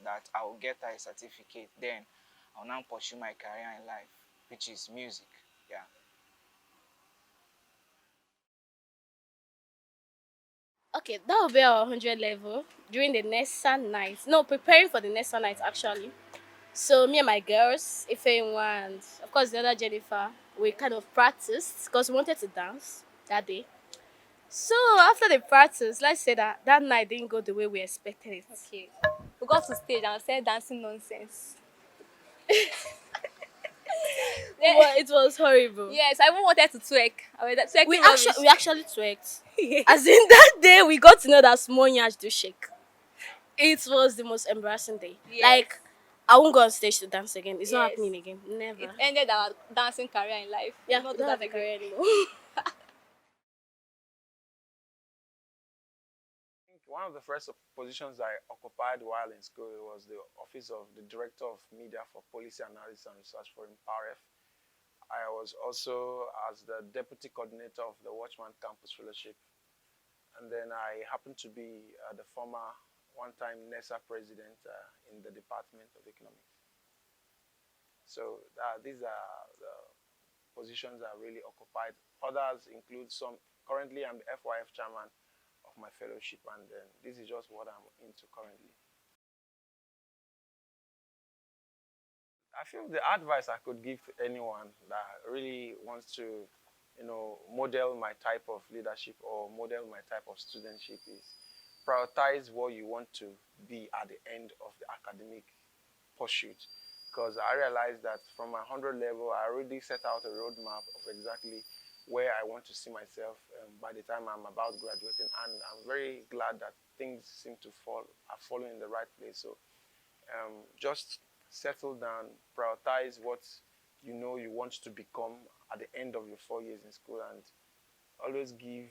that I will get her a certificate. Then I'll now pursue my career in life, which is music. Yeah. Okay, that will be our 100 level during the Nessa night. No, preparing for the Nessa night actually. So me and my girls, Ife and of course the other Jennifer, we kind of practiced because we wanted to dance that day. So after the practice, let's say that that night didn't go the way we expected it. Okay. We got to stage and started dancing nonsense. Well, it was horrible. Yes, I even wanted to twerk. I was We twerking actually rubbish. we actually twerked. As in that day, we got to know that small nyash do shake. It was the most embarrassing day. Yes. Like I won't go on stage to dance again. It's not Yes. happening again. Never. It ended our dancing career in life. Yeah, We'll not we do don't that have a again. career anymore. One of the first positions I occupied while in school was the office of the Director of Media for Policy Analysis and Research for IMPAREF. I was also as the Deputy Coordinator of the Watchman Campus Fellowship. And then I happened to be the former one-time NESA president in the Department of Economics. So these are the positions I really occupied. Others include some, currently I'm the FYF chairman of my fellowship, and this is just what I'm into currently. I feel the advice I could give to anyone that really wants to, model my type of leadership or model my type of studentship is prioritize what you want to be at the end of the academic pursuit. Because I realized that from my 100 level, I already set out a roadmap of exactly where I want to see myself by the time I'm about graduating. And I'm very glad that things seem to are falling in the right place. So just settle down, prioritize what you know you want to become at the end of your 4 years in school, and always give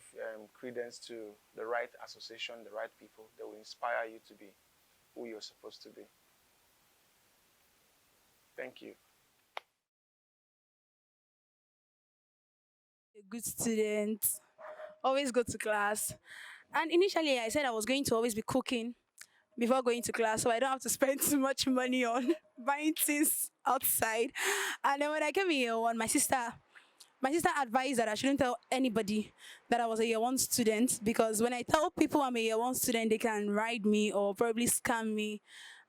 credence to the right association, the right people that will inspire you to be who you're supposed to be. Thank you. A good student, always go to class. And initially, I said I was going to always be cooking before going to class, so I don't have to spend too much money on buying things outside. And then when I came in year one, my sister advised that I shouldn't tell anybody that I was a year one student, because when I tell people I'm a year one student, they can ride me or probably scam me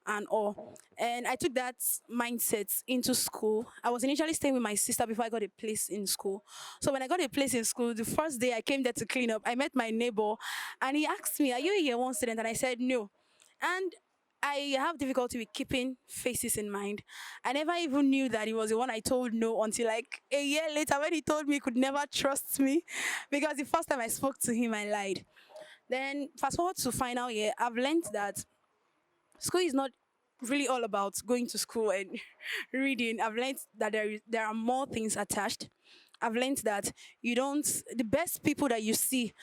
and all. And I took that mindset into school. I was initially staying with my sister before I got a place in school. So when I got a place in school, the first day I came there to clean up, I met my neighbor and he asked me, "Are you a year one student?" And I said, "No." And I have difficulty with keeping faces in mind. I never even knew that he was the one I told no until like a year later when he told me he could never trust me, because the first time I spoke to him, I lied. Then fast forward to final year, I've learned that school is not really all about going to school and reading. I've learned that there are more things attached. I've learned that the best people that you see,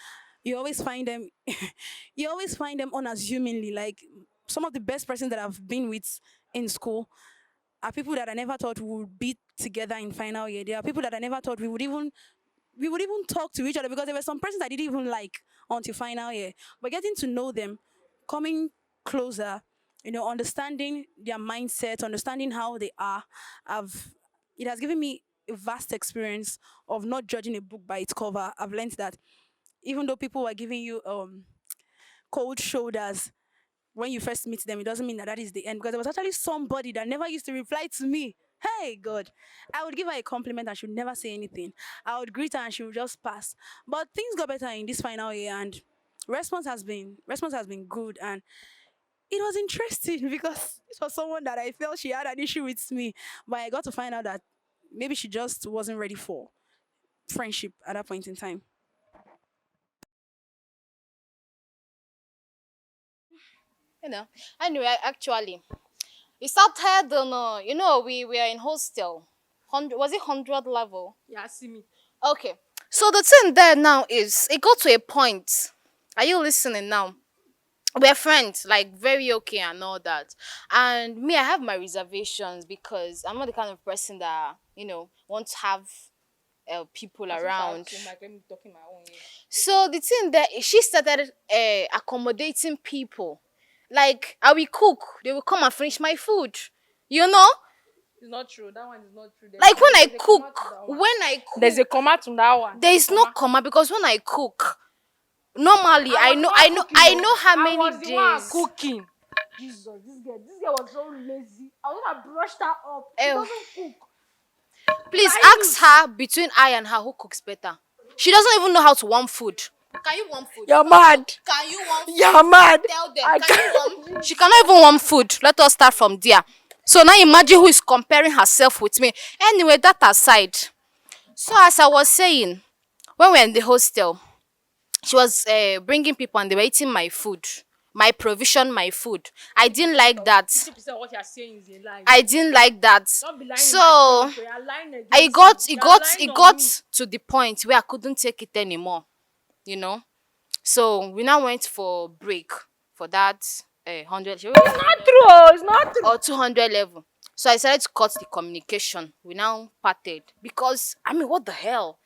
you always find them you always find them unassumingly. Like some of the best persons that I've been with in school are people that I never thought we would be together in final year. There are people that I never thought we would even talk to each other because there were some persons I didn't even like until final year. But getting to know them, coming closer, understanding their mindset, understanding how they are, I've it has given me a vast experience of not judging a book by its cover. I've learned that even though people were giving you cold shoulders when you first meet them, it doesn't mean that that is the end. Because there was actually somebody that never used to reply to me. Hey, God. I would give her a compliment and she would never say anything. I would greet her and she would just pass. But things got better in this final year and response has been good, and it was interesting because it was someone that I felt she had an issue with me. But I got to find out that maybe she just wasn't ready for friendship at that point in time. You know. Anyway, actually, it started on, we are in hostel. Was it 100 level? Yeah, see me. Okay. So the thing there now is, it got to a point. Are you listening now? We're friends, like very okay and all that. And me, I have my reservations because I'm not the kind of person that, want to have people around. So the thing that she started accommodating people. Like, I will cook, they will come and finish my food. You know? It's not true. That one is not true. Like There's a comma to that one. there is no comma because when I cook, normally I know how I many was the one days. cooking. Jesus, this girl was so lazy. I was gonna brush her up. She Eh, doesn't cook. Please I ask her, between I and her, who cooks better. She doesn't even know how to warm food. Can you warm food? You're mad. Can you warm food? You're mad. Tell them. I Can you warm? She cannot even warm food. Let us start from there. So now imagine who is comparing herself with me. Anyway, that aside. So as I was saying, when we were in the hostel, she was bringing people and they were eating my food, my provision, my food. I didn't like that. 50% what you're saying is a lie. I didn't like that. Don't be lying So in my face, you're lying against I got me. it You're got lying it on got me. to the point where I couldn't take it anymore. You know. So we now went for break for that 100. It's not true. It's not true. Or 200 level. So I decided to cut the communication. We now parted because what the hell?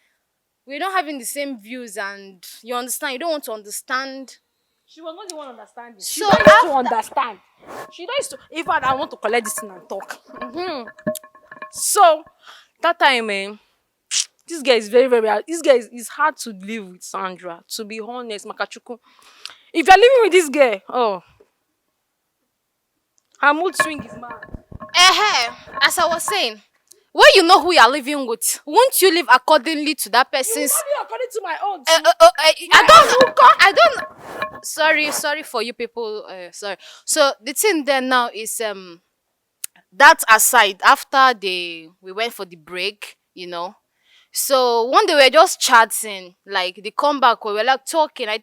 We're not having the same views, and you understand. You don't want to understand. She was not the one understanding. She So don't used to understand. She don't used to. In fact, I want to collect this thing and talk. So that time, this guy is very, very hard. This guy is hard to live with, Sandra. To be honest, Makachuku. If you're living with this girl, her mood swing is mad. As I was saying, when you know who you are living with, won't you live accordingly to that person's? You live according to my own. I don't. Sorry for you people. Sorry. So the thing there now is that aside, after we went for the break, So one day we were just chatting, like they come back, we were like talking. I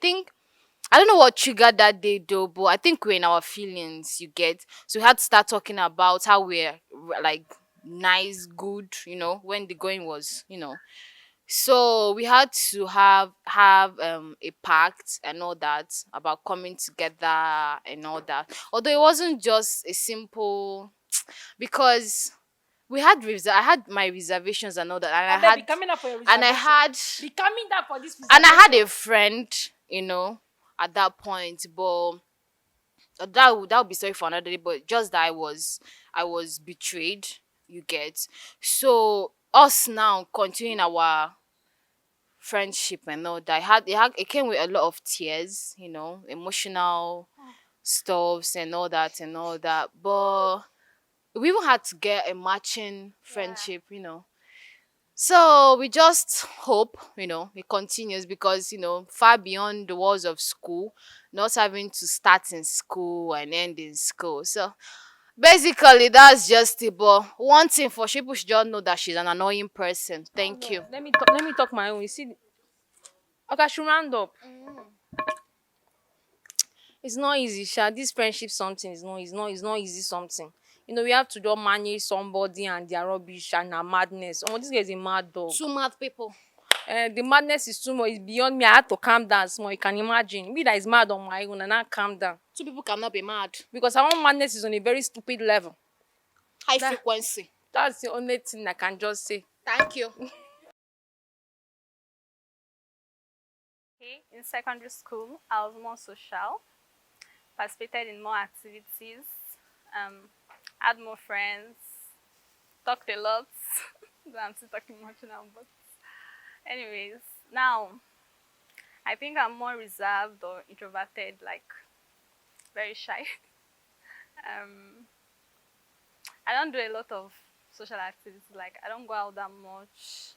don't know what triggered that day though, but I think we're in our feelings, you get. So we had to start talking about how we're like nice, good, when the going was. So we had to have a pact and all that about coming together and all that. Although it wasn't just a simple because I had my reservations and all that, and I had coming up for your and I reservation. had Be coming down for this and I had reservation. a friend, at that point, but that would be sorry for another day. But just that I was betrayed, you get. So us now continuing our friendship and all that, it came with a lot of tears, emotional stuffs and all that and all that. But we even had to get a matching friendship. So we just hope, it continues because, far beyond the walls of school, not having to start in school and end in school. So basically that's just it. But one thing for sure, people should just know that she's an annoying person. Thank you. Let me talk my own. You see, okay, I should round up. It's not easy, Sha. This friendship something is not easy something. We have to just manage somebody and their rubbish and their madness. Oh, this guy is a mad dog. Two mad people. The madness is too much. It's beyond me. I had to calm down small. You can imagine. Me that is mad on my own and I calm down. Two people cannot be mad. Because our own madness is on a very stupid level. high That, frequency. that's the only thing I can just say. Thank you. Okay, in secondary school, I was more social, participated in more activities, had more friends, talked a lot. Though I'm still talking much now, but anyways, now I think I'm more reserved or introverted, like very shy. um, I don't do a lot of social activities. Like I don't go out that much.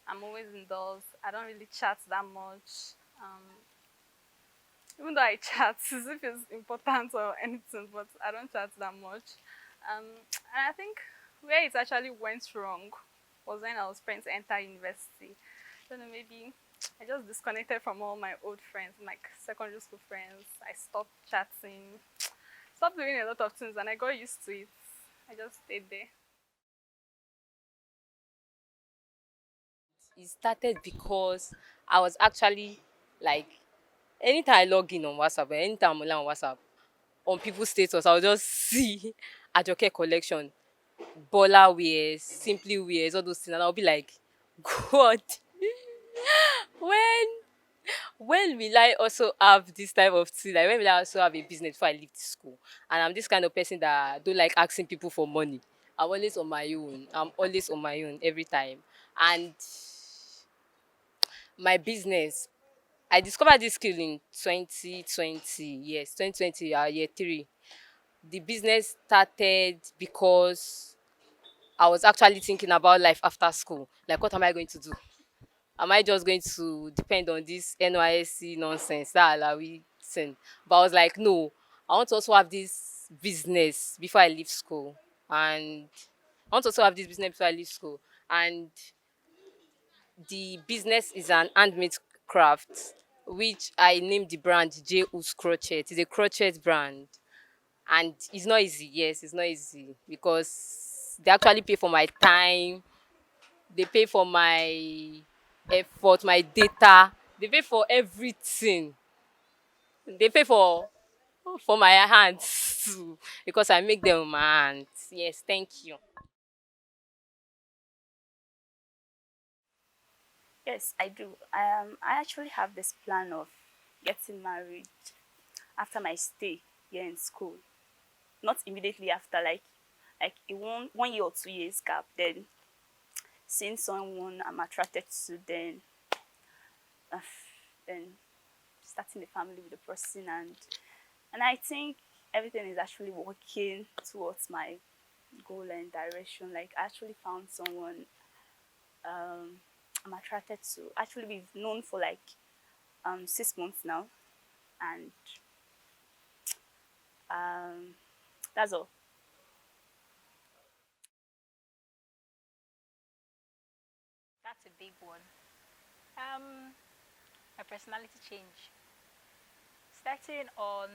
I'm always indoors. I don't really chat that much. Even though I chat, as if it's important or anything, but I don't chat that much. And I think where it actually went wrong was when I was trying to enter university. I don't know, maybe I just disconnected from all my old friends, like secondary school friends. I stopped chatting, stopped doing a lot of things, and I got used to it. I just stayed there. It started because I was actually like, anytime I log in on WhatsApp, or anytime I'm online on WhatsApp, on people's status, I'll just see Ajoke collection, Bola wears, Simply wears, all those things, and I'll be like, God, when when will I also have this type of thing? Like when will I also have a business before I leave the school? And I'm this kind of person that don't like asking people for money. I'm always on my own. I'm always on my own every time. And my business, I discovered this skill in 2020. Yes, 2020, year three. The business started because I was actually thinking about life after school. Like, what am I going to do? Am I just going to depend on this NYSC nonsense that Alawi send? But I was like, no, I want to also have this business before I leave school. And I want to also have this business before I leave school. And the business is an handmade craft, which I named the brand J. Us Crochet. It's a crochet brand. And it's not easy. Yes, it's not easy because they actually pay for my time, they pay for my effort, my data, they pay for everything. They pay for my hands too, because I make them with my hands. Yes, thank you. Yes, I do. I actually have this plan of getting married after my stay here in school. Not immediately after, like a one year or 2 years gap. Then seeing someone I'm attracted to, uh, then starting a family with the person, and I think everything is actually working towards my goal and direction. Like I actually found someone I'm attracted to. Actually, we've known for like 6 months now, and um, that's all. That's a big one. Um, my personality change. Starting on,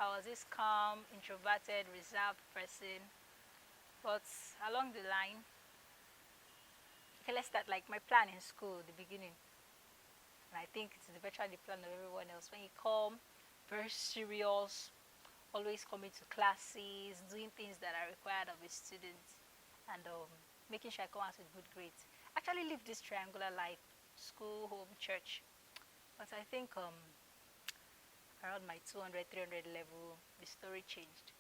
I was this calm, introverted, reserved person, but along the line, okay, let's start like my plan in school, the beginning, and I think it's virtually the plan of everyone else. When you come, very serious, always coming to classes, doing things that are required of a student, and making sure I come out with good grades. Actually, live this triangular life: school, home, church. But I think around my 200, 300 level, the story changed.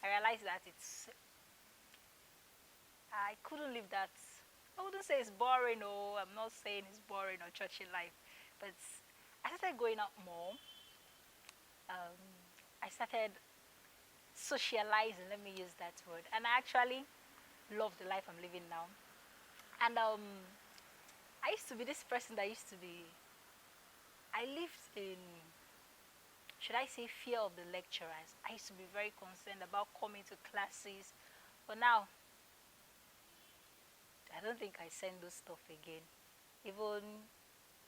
I realized that I couldn't live that. I wouldn't say it's boring, or I'm not saying it's boring or churchy life, but I started going out more. Um, I started socializing, let me use that word, and I actually love the life I'm living now. And I used to be this person that used to be, I lived in, should I say, fear of the lecturers. I used to be very concerned about coming to classes, but now I don't think I send those stuff again. Even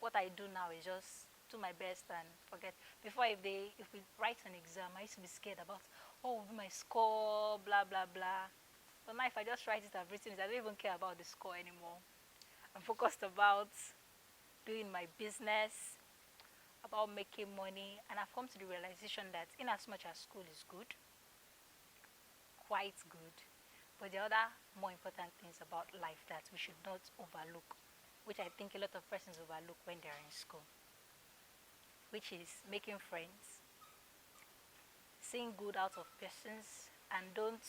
what I do now is just do my best and forget. Before, if we write an exam, I used to be scared about, oh, will be my score, blah blah blah. But now if I just write it, I've written it, I don't even care about the score anymore. I'm focused about doing my business, about making money, and I've come to the realization that in as much as school is good, quite good. But there are other more important things about life that we should not overlook, which I think a lot of persons overlook when they're in school, which is making friends, seeing good out of persons, and don't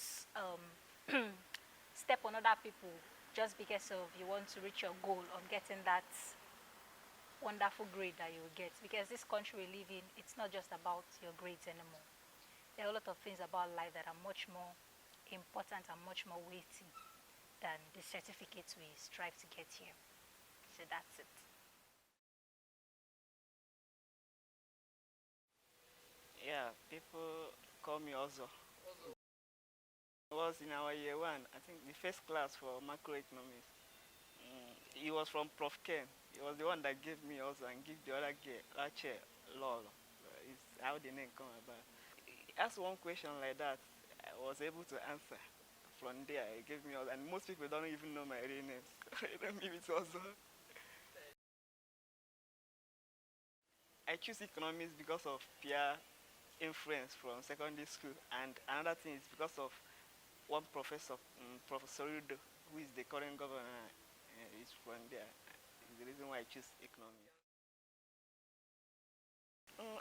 step on other people just because of you want to reach your goal of getting that wonderful grade that you will get. Because this country we live in, it's not just about your grades anymore. There are a lot of things about life that are much more important and much more weighty than the certificates we strive to get here. So that's it. Yeah, people call me also. I was in our year one, I think the first class for macroeconomics. He was from Prof. Ken. He was the one that gave me also and give the other girl, chair, law. It's how the name come about. He asked one question like that, I was able to answer. From there, he gave me all, and most people don't even know my real name. I don't give it also. I choose economics because of peer influence from secondary school, and another thing is because of one professor, Professor Rudo, who is the current governor, is from there. Is the reason why I choose economics.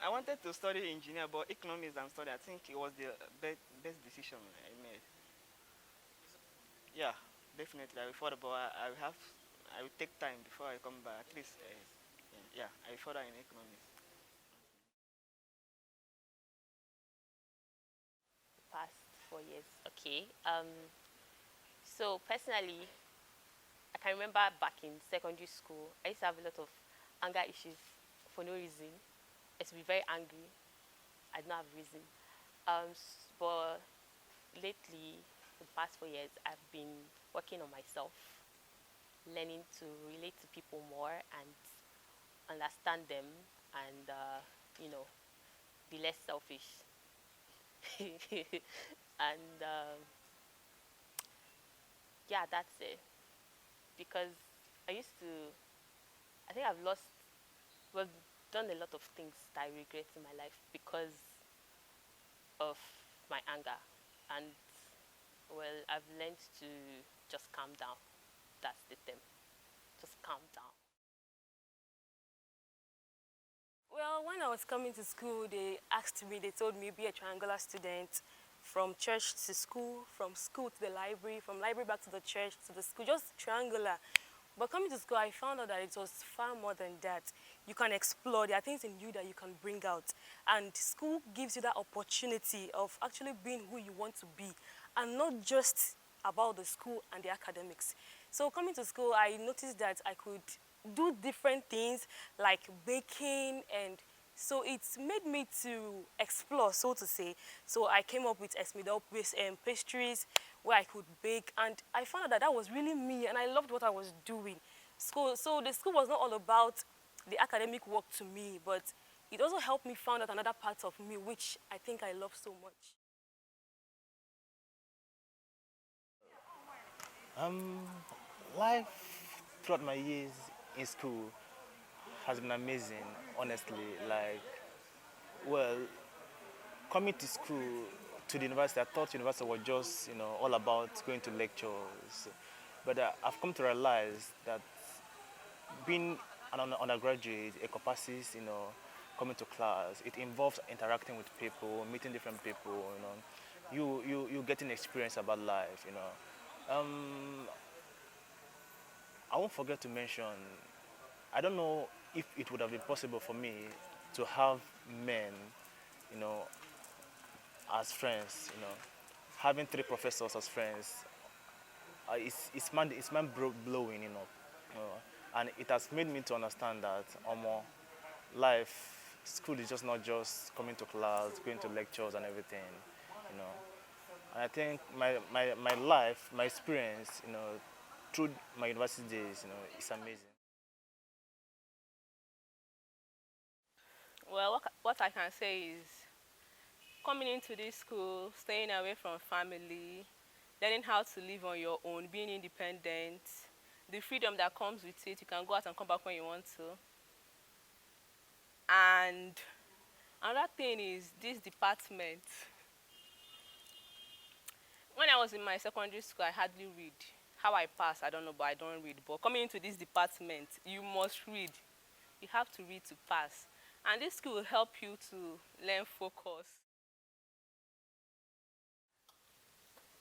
I wanted to study engineer, but economics and study, I think it was the best decision I made. Yeah, definitely. I will further, but I will take time before I come back. At least, yeah, I will further in economics. Past 4 years. Okay. So personally, I can remember back in secondary school, I used to have a lot of anger issues for no reason. I used to be very angry. I did not have reason. But lately, the past 4 years, I've been working on myself, learning to relate to people more and understand them, and be less selfish. And yeah, that's it. Because I used to, I think I've lost, well, done a lot of things that I regret in my life because of my anger. And well, I've learned to just calm down. That's the thing. Just calm down. Well, when I was coming to school, they told me be a triangular student, from church to school, from school to the library, from library back to the church to the school, just triangular. But coming to school, I found out that it was far more than that. You can explore. There are things in you that you can bring out. And school gives you that opportunity of actually being who you want to be, and not just about the school and the academics. So coming to school, I noticed that I could do different things like baking, and so it's made me to explore, so to say. So I came up with esmidel pastries where I could bake, and I found out that that was really me, and I loved what I was doing. So the school was not all about the academic work to me, but it also helped me find out another part of me, which I think I love so much. Um, Life throughout my years in school has been amazing, honestly. Like, well, coming to school, to the university, I thought university was just, all about going to lectures. But I've come to realize that being an undergraduate encompasses, coming to class. It involves interacting with people, meeting different people, you getting experience about life, I won't forget to mention, I don't know if it would have been possible for me to have men, you know, as friends, having three professors as friends, blowing, and it has made me to understand that life, school is just not just coming to class, going to lectures and everything, you know. And I think my life, my experience, through my university days, it's amazing. Well, what I can say is coming into this school, staying away from family, learning how to live on your own, being independent, the freedom that comes with it. You can go out and come back when you want to. And another thing is this department. When I was in my secondary school, I hardly read. How I pass, I don't know, but I don't read. But coming into this department, you must read. You have to read to pass. And this school will help you to learn focus.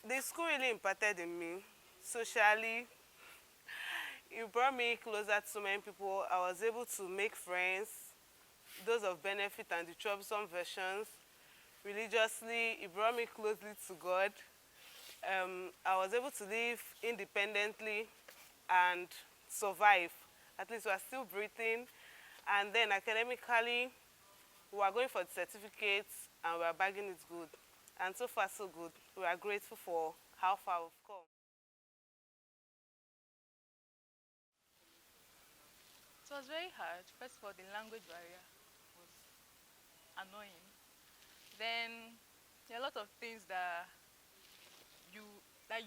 The school really impacted in me socially. It brought me closer to so many people. I was able to make friends, those of benefit and the troublesome versions. Religiously, it brought me closely to God. I was able to live independently and survive. At least we are still breathing. And then academically, we are going for the certificates and we are bagging it good. And so far, so good. We are grateful for how far we've come. It was very hard. First of all, the language barrier was annoying. Then there are a lot of things you like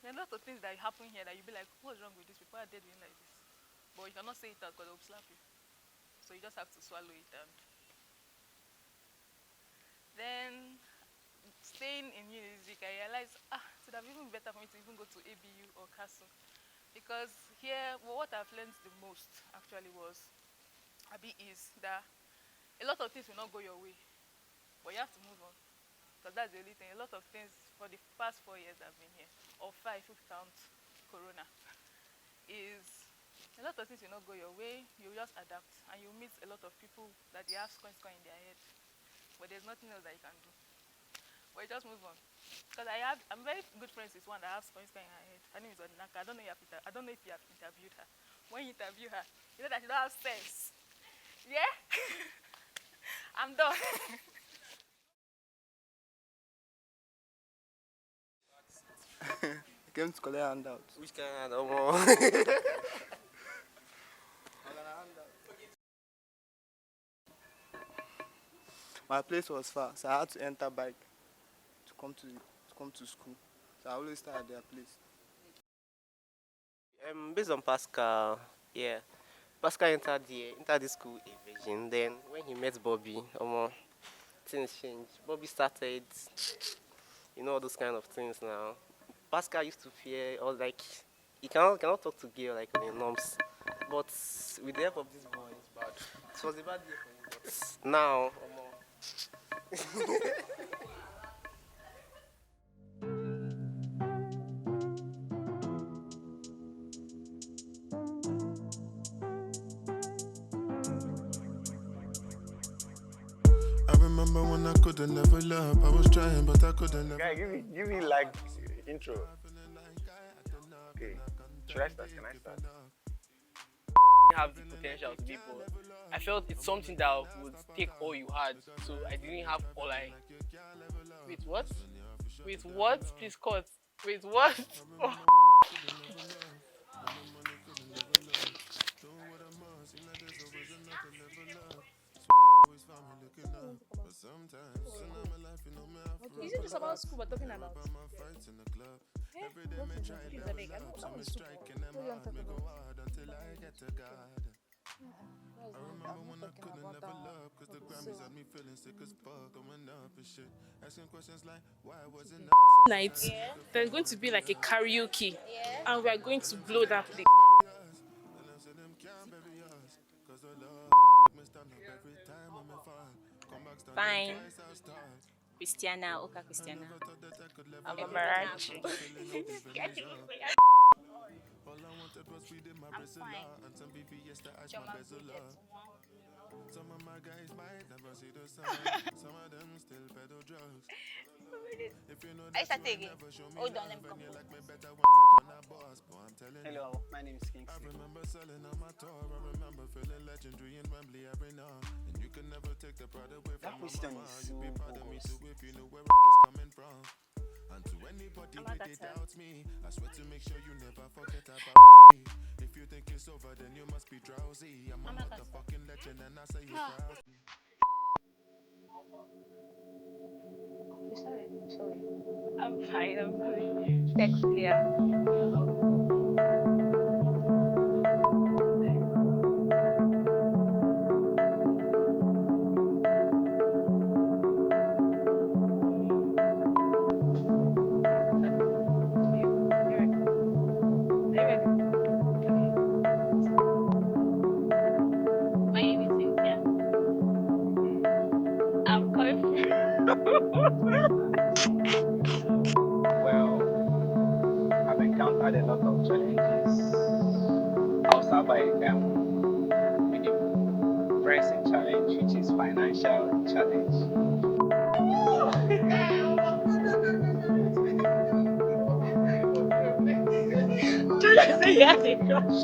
there are a lot of things that happen here that you be like, what's wrong with these people? Why are they doing like this? But you cannot say it out because they'll slap you. So you just have to swallow it. And then staying in music, I realized it would have even been better for me to even go to ABU or Castle. Because here, what I've learned the most actually is that a lot of things will not go your way, but you have to move on. Because that's the only thing. A lot of things for the past 4 years I've been here, or 5 if you count Corona, is a lot of things will not go your way. You just adapt, and you meet a lot of people that they have coins in their head, but there's nothing else that you can do. But you just move on. Because I'm very good friends with one that has coins in her head. Her name is Odinaka. I don't know if you have interviewed her. When you interview her, you know that she don't have sense. Yeah? I'm done. I came to collect handouts. Which kind of handout? My place was far, so I had to enter bike to come to school. So I always start at their place. Based on Pascal, yeah. Pascal entered the school a virgin. Then when he met Bobby, things changed. Bobby started, all those kind of things now. Pascal used to fear, or like, he cannot talk to girl like on the norms. But with the help of this boy, it's bad. It was a bad day for him, but now, I remember when I couldn't level up. I was trying, but I couldn't level Guy, give me like intro. Okay. Should I start? Can I start? You have the potential to be, but I felt it's something that would take all you had. So I didn't have all I. Wait, what? Wait, what? Please cut. Wait, what? Oh. Is it just about school we're talking about? Yeah? Please, I beg. I don't want to. What do you want to talk about? Night, there's going to be like a karaoke, and we are going to blow that place. Fine. Christiana, Oka Christiana. Amarachi. I'm fine. Some of my guys might never see the sun. Some of them still peddle drugs. If you know I that start you again. never show me Hold on, love, let me come. and you like me better when me gonna boss. But I'm telling Hello, you, my name is I Kingsley. remember selling on my tour. I remember feeling legendary in Wembley every now. And you can never take the pride away That from my question mama. is You'd be so proud of me bogus. too if you knew where I was coming from. And to anybody who did doubt me, I swear to make sure you never forget about me. If you think it's over, then you must be drowsy. I'm a motherfucking legend and I say it proudly. Sorry. I'm fine. I'm fine. Text clear. had a lot of challenges. I'll start by with the pressing challenge, which is financial challenge. Just say yes, a crush.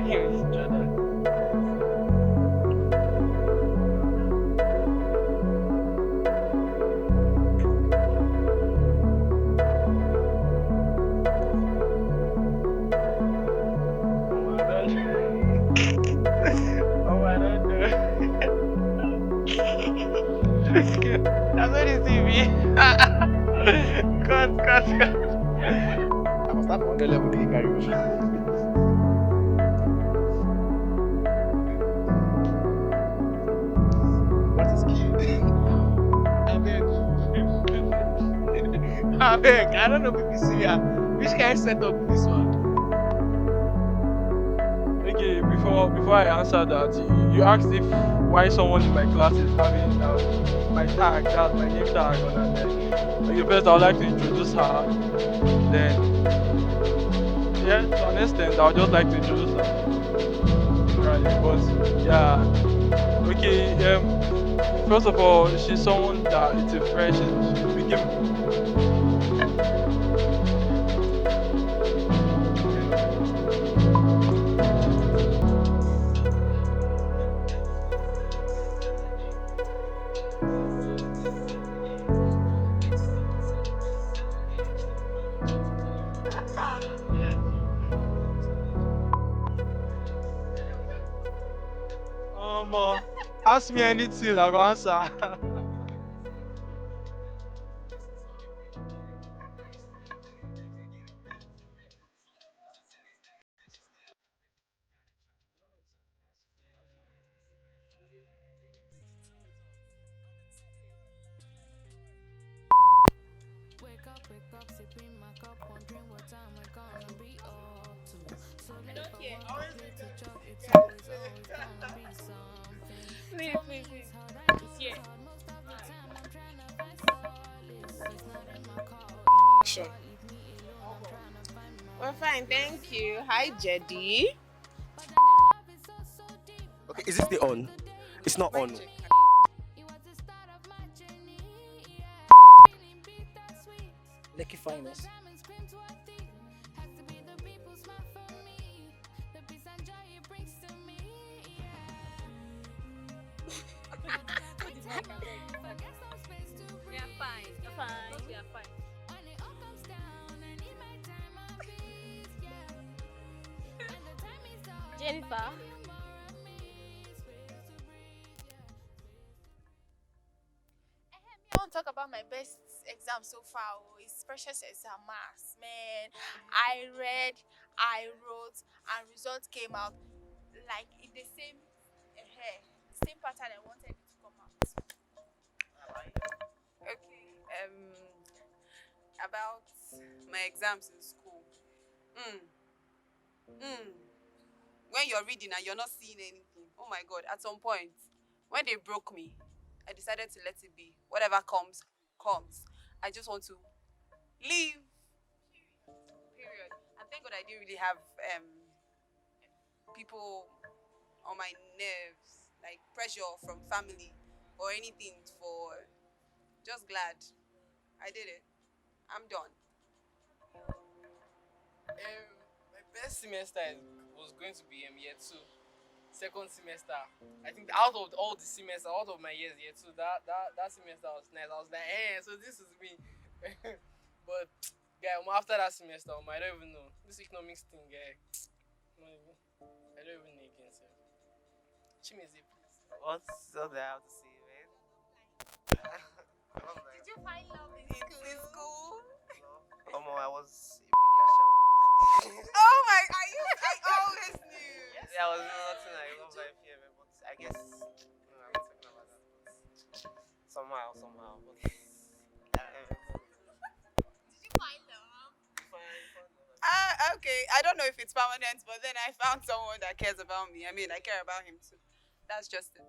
Here is Jordan. Oh, I don't know. That's what it TV. Cut. I must start from the level they carry over. What is key? I beg. I beg. I don't know if you see ya. Which kind of setup is this one? Okay, before I answer that, you asked if why someone in my class is having my tag, that's my name tag on her neck. Okay, first I would like to introduce her. Then, yeah, to an extent, I would just like to introduce her. Right, but yeah, okay. First of all, she's someone that it's a fresh. She became. Ask me anything, I will answer. I don't care. Always please. It's here. Sure. Well, fine, thank you. Hi, Jedi. Okay, is this the on? It's not on. Lucky finest. We are fine. We are fine. Jennifer. I want to talk about my best exam so far. Oh, it's precious exam maths, man. I read, I wrote, and results came out like in the same pattern I wanted it to come out. Okay. About my exams in school. Mm. Mm. When you're reading and you're not seeing anything, oh my God! At some point, when they broke me, I decided to let it be. Whatever comes. I just want to leave. Period. And thank God I didn't really have people on my nerves, like pressure from family or anything. For just glad I did it. I'm done. My best semester was going to be year two, second semester. I think out of all the semesters, out of my years, year two, that semester was nice. I was like, so this is me. But guy, after that semester, I don't even know this economics thing, guy. I don't even know again. So, Chimeze, please. What's all that I have to say, man? Did you find love in school? I was a big Ashawo. Oh my! I always knew. There was nothing I love life here, man, but I guess I'm not talking about that. But somehow. Okay. Did you find love? Okay. I don't know if it's permanent, but then I found someone that cares about me. I mean, I care about him too. That's just it.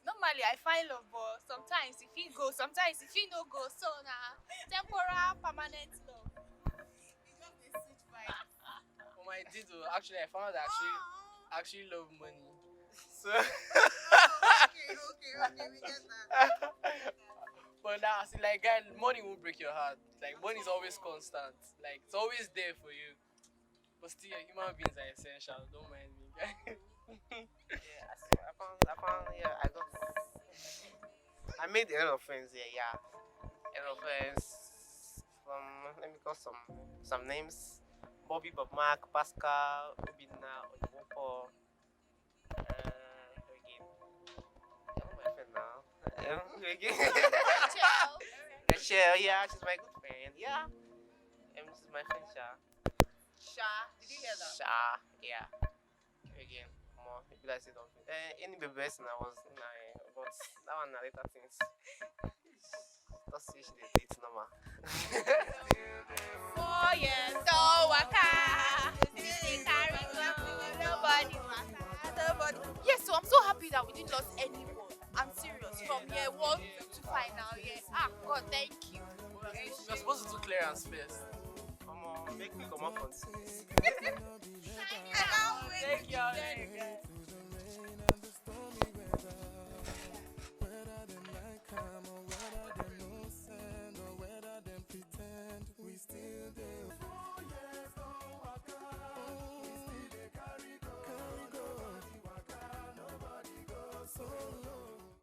Normally I find love, but sometimes if he go, sometimes if he no go, so na temporal, permanent love. It just dey switch vibes. For my ditto, actually, I found out that I actually love money. So. Okay, we get that. But now, see, like, guy, money won't break your heart. Like, money is always constant. Like, it's always there for you. But still, human beings are essential. Don't mind me, guy. Yeah, so yeah, I made a lot of friends here, yeah. A lot of friends from, let me call some names. Bobby, Bob Mark, Pascal, Obina, Oyopo, again. Yeah, my friend now. Again. Rachel, yeah, she's my good friend, yeah. This is my friend, Sha. Sha, did you hear that? Sha, yeah. Again, more. Maybe I say something. Any baby person I was, but that one, later things. Just see she did it normal. 4 years, so waka. Still dey carry nobody waka, nobody. Yes, so I'm so happy that we didn't lose anyone. I'm serious. From year 1 to final year. God, thank you. You're supposed to do clearance first. Come on, make me come up on this. I can't wait. Thank you.